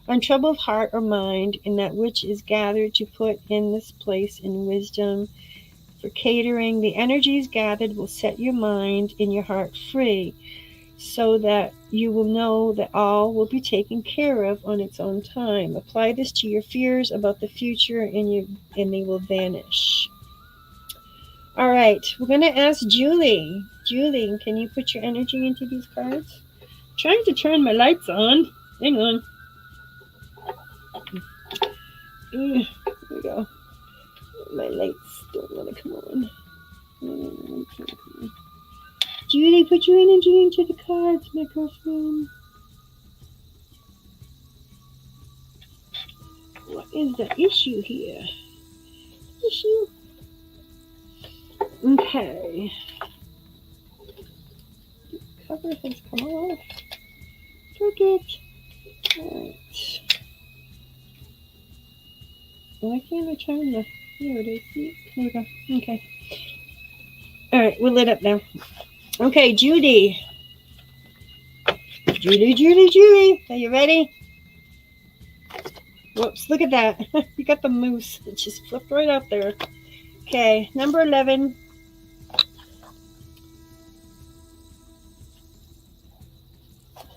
untroubled heart or mind, in that which is gathered to put in this place in wisdom for catering. The energies gathered will set your mind and your heart free, so that you will know that all will be taken care of on its own time. Apply this to your fears about the future, and they will vanish. All right, we're going to ask Julie. Julie, can you put your energy into these cards? I'm trying to turn my lights on. Hang on. Here we go. My lights don't want to come on. Julie, put your energy into the cards, my girlfriend. What is the issue here? Issue? Okay. The cover has come off. Forget. Alright. Why can't I turn the... Here it is. Here we go. Okay. Alright, we're lit up now. Okay, Judy. Judy. Are you ready? Whoops, look at that. You got the moose. It just flipped right up there. Okay, number 11.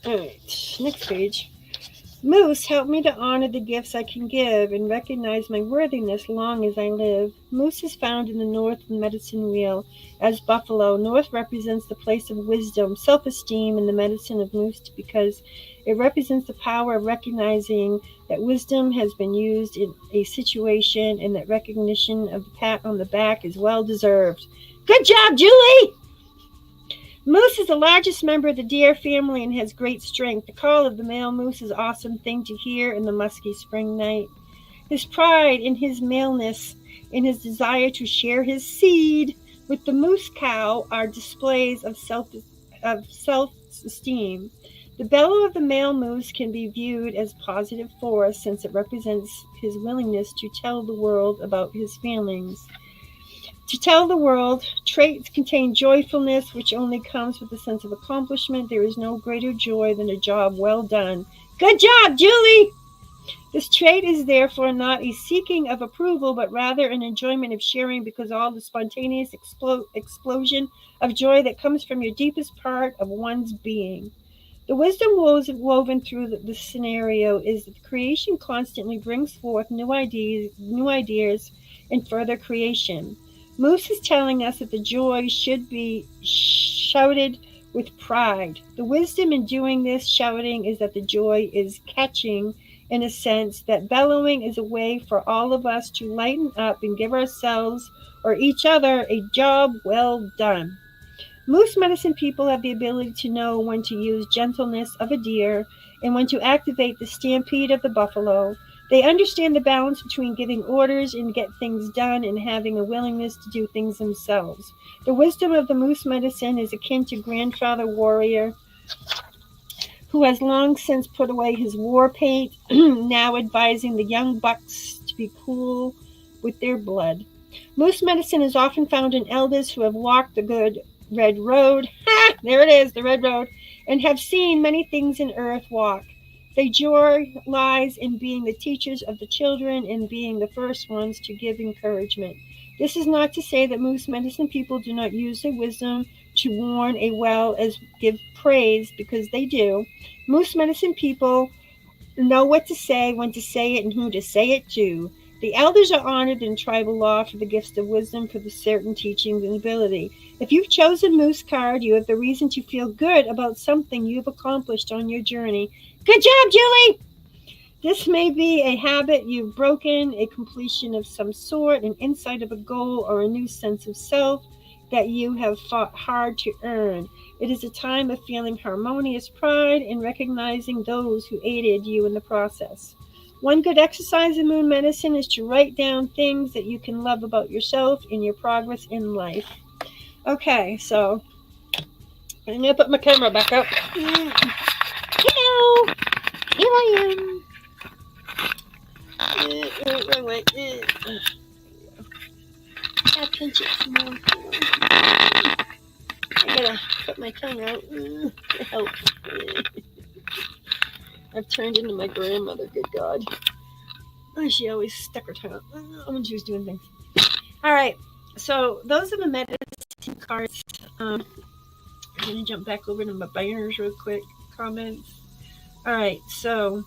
Alright, next page. Moose, help me to honor the gifts I can give and recognize my worthiness long as I live. Moose is found in the north of the medicine wheel as buffalo. North represents the place of wisdom, self-esteem, and the medicine of moose because it represents the power of recognizing that wisdom has been used in a situation and that recognition of the pat on the back is well deserved. Good job, Julie! Moose is the largest member of the deer family and has great strength. The call of the male moose is an awesome thing to hear in the musky spring night. His pride in his maleness and his desire to share his seed with the moose cow are displays of self-esteem. The bellow of the male moose can be viewed as a positive force since it represents his willingness to tell the world about his feelings. To tell the world, traits contain joyfulness, which only comes with a sense of accomplishment. There is no greater joy than a job well done. Good job, Julie! This trait is therefore not a seeking of approval, but rather an enjoyment of sharing because all the spontaneous explosion of joy that comes from your deepest part of one's being. The wisdom woven through this scenario is that creation constantly brings forth new ideas, and further creation. Moose is telling us that the joy should be shouted with pride. The wisdom in doing this shouting is that the joy is catching, in a sense, that bellowing is a way for all of us to lighten up and give ourselves or each other a job well done. Moose medicine people have the ability to know when to use gentleness of a deer and when to activate the stampede of the buffalo. They understand the balance between giving orders and get things done and having a willingness to do things themselves. The wisdom of the moose medicine is akin to grandfather warrior who has long since put away his war paint, now advising the young bucks to be cool with their blood. Moose medicine is often found in elders who have walked the good red road. Ha! There it is, the red road, and have seen many things in earth walk. Their joy lies in being the teachers of the children and being the first ones to give encouragement. This is not to say that moose medicine people do not use their wisdom to warn as well as give praise, because they do. Moose medicine people know what to say, when to say it, and who to say it to. The elders are honored in tribal law for the gifts of wisdom, for the certain teachings and ability. If you've chosen Moose card, you have the reason to feel good about something you've accomplished on your journey. Good job, Julie! This may be a habit you've broken, a completion of some sort, an insight of a goal, or a new sense of self that you have fought hard to earn. It is a time of feeling harmonious pride and recognizing those who aided you in the process. One good exercise in moon medicine is to write down things that you can love about yourself and your progress in life. Okay, so I'm going to put my camera back up. Hello! Here I am. Wrong way. I'll pinch it some more. I gotta put my tongue out to help. I've turned into my grandmother, good God. Oh, she always stuck her tongue out when she was doing things. All right. So those are the medicine cards. I'm going to jump back over to my banners real quick. Comments. All right, so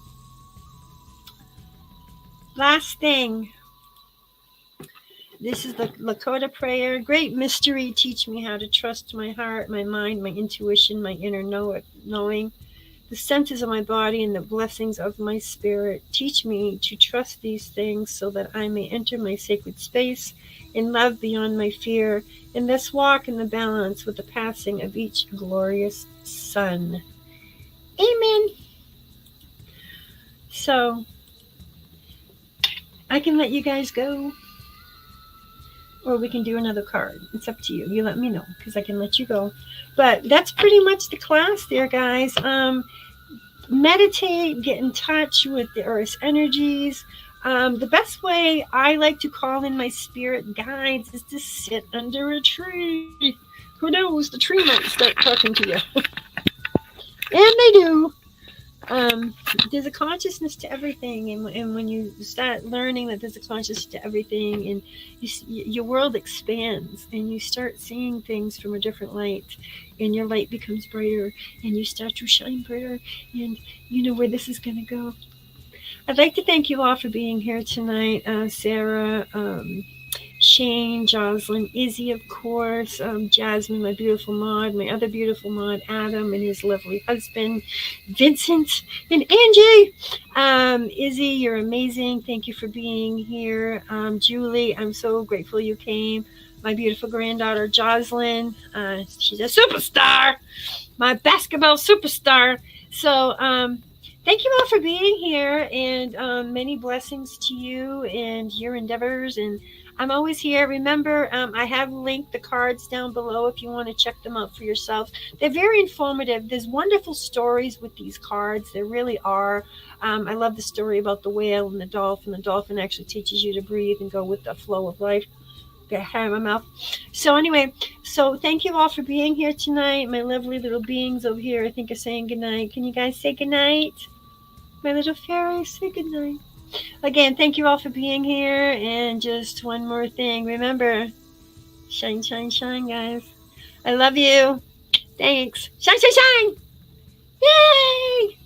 last thing. This is the Lakota prayer. Great mystery, teach me how to trust my heart, my mind, my intuition, my inner knowing, the senses of my body, and the blessings of my spirit. Teach me to trust these things so that I may enter my sacred space in love beyond my fear, and thus walk in the balance with the passing of each glorious sun. Amen. So, I can let you guys go. Or we can do another card. It's up to you. You let me know, because I can let you go. But that's pretty much the class there, guys. Meditate, get in touch with the Earth's energies. The best way I like to call in my spirit guides is to sit under a tree. Who knows? The tree might start talking to you. And they do. There's a consciousness to everything, and when you start learning that there's a consciousness to everything, and your world expands, and you start seeing things from a different light, and your light becomes brighter, and you start to shine brighter, and you know where this is going to go. I'd like to thank you all for being here tonight. Sarah, Shane, Jocelyn, Izzy, of course, Jasmine, my beautiful mod, my other beautiful mod, Adam, and his lovely husband, Vincent, and Angie. Izzy, you're amazing. Thank you for being here. Julie, I'm so grateful you came. My beautiful granddaughter, Jocelyn, she's a superstar, my basketball superstar. So, thank you all for being here, and many blessings to you and your endeavors. And I'm always here. Remember, I have linked the cards down below if you want to check them out for yourself. They're very informative. There's wonderful stories with these cards. There really are. I love the story about the whale and the dolphin. The dolphin actually teaches you to breathe and go with the flow of life. Got hair in my mouth. So anyway, so thank you all for being here tonight. My lovely little beings over here, I think, are saying goodnight. Can you guys say goodnight? My little fairies, say goodnight. Again, thank you all for being here. And just one more thing. Remember, shine, shine, shine, guys. I love you. Thanks. Shine, shine, shine. Yay!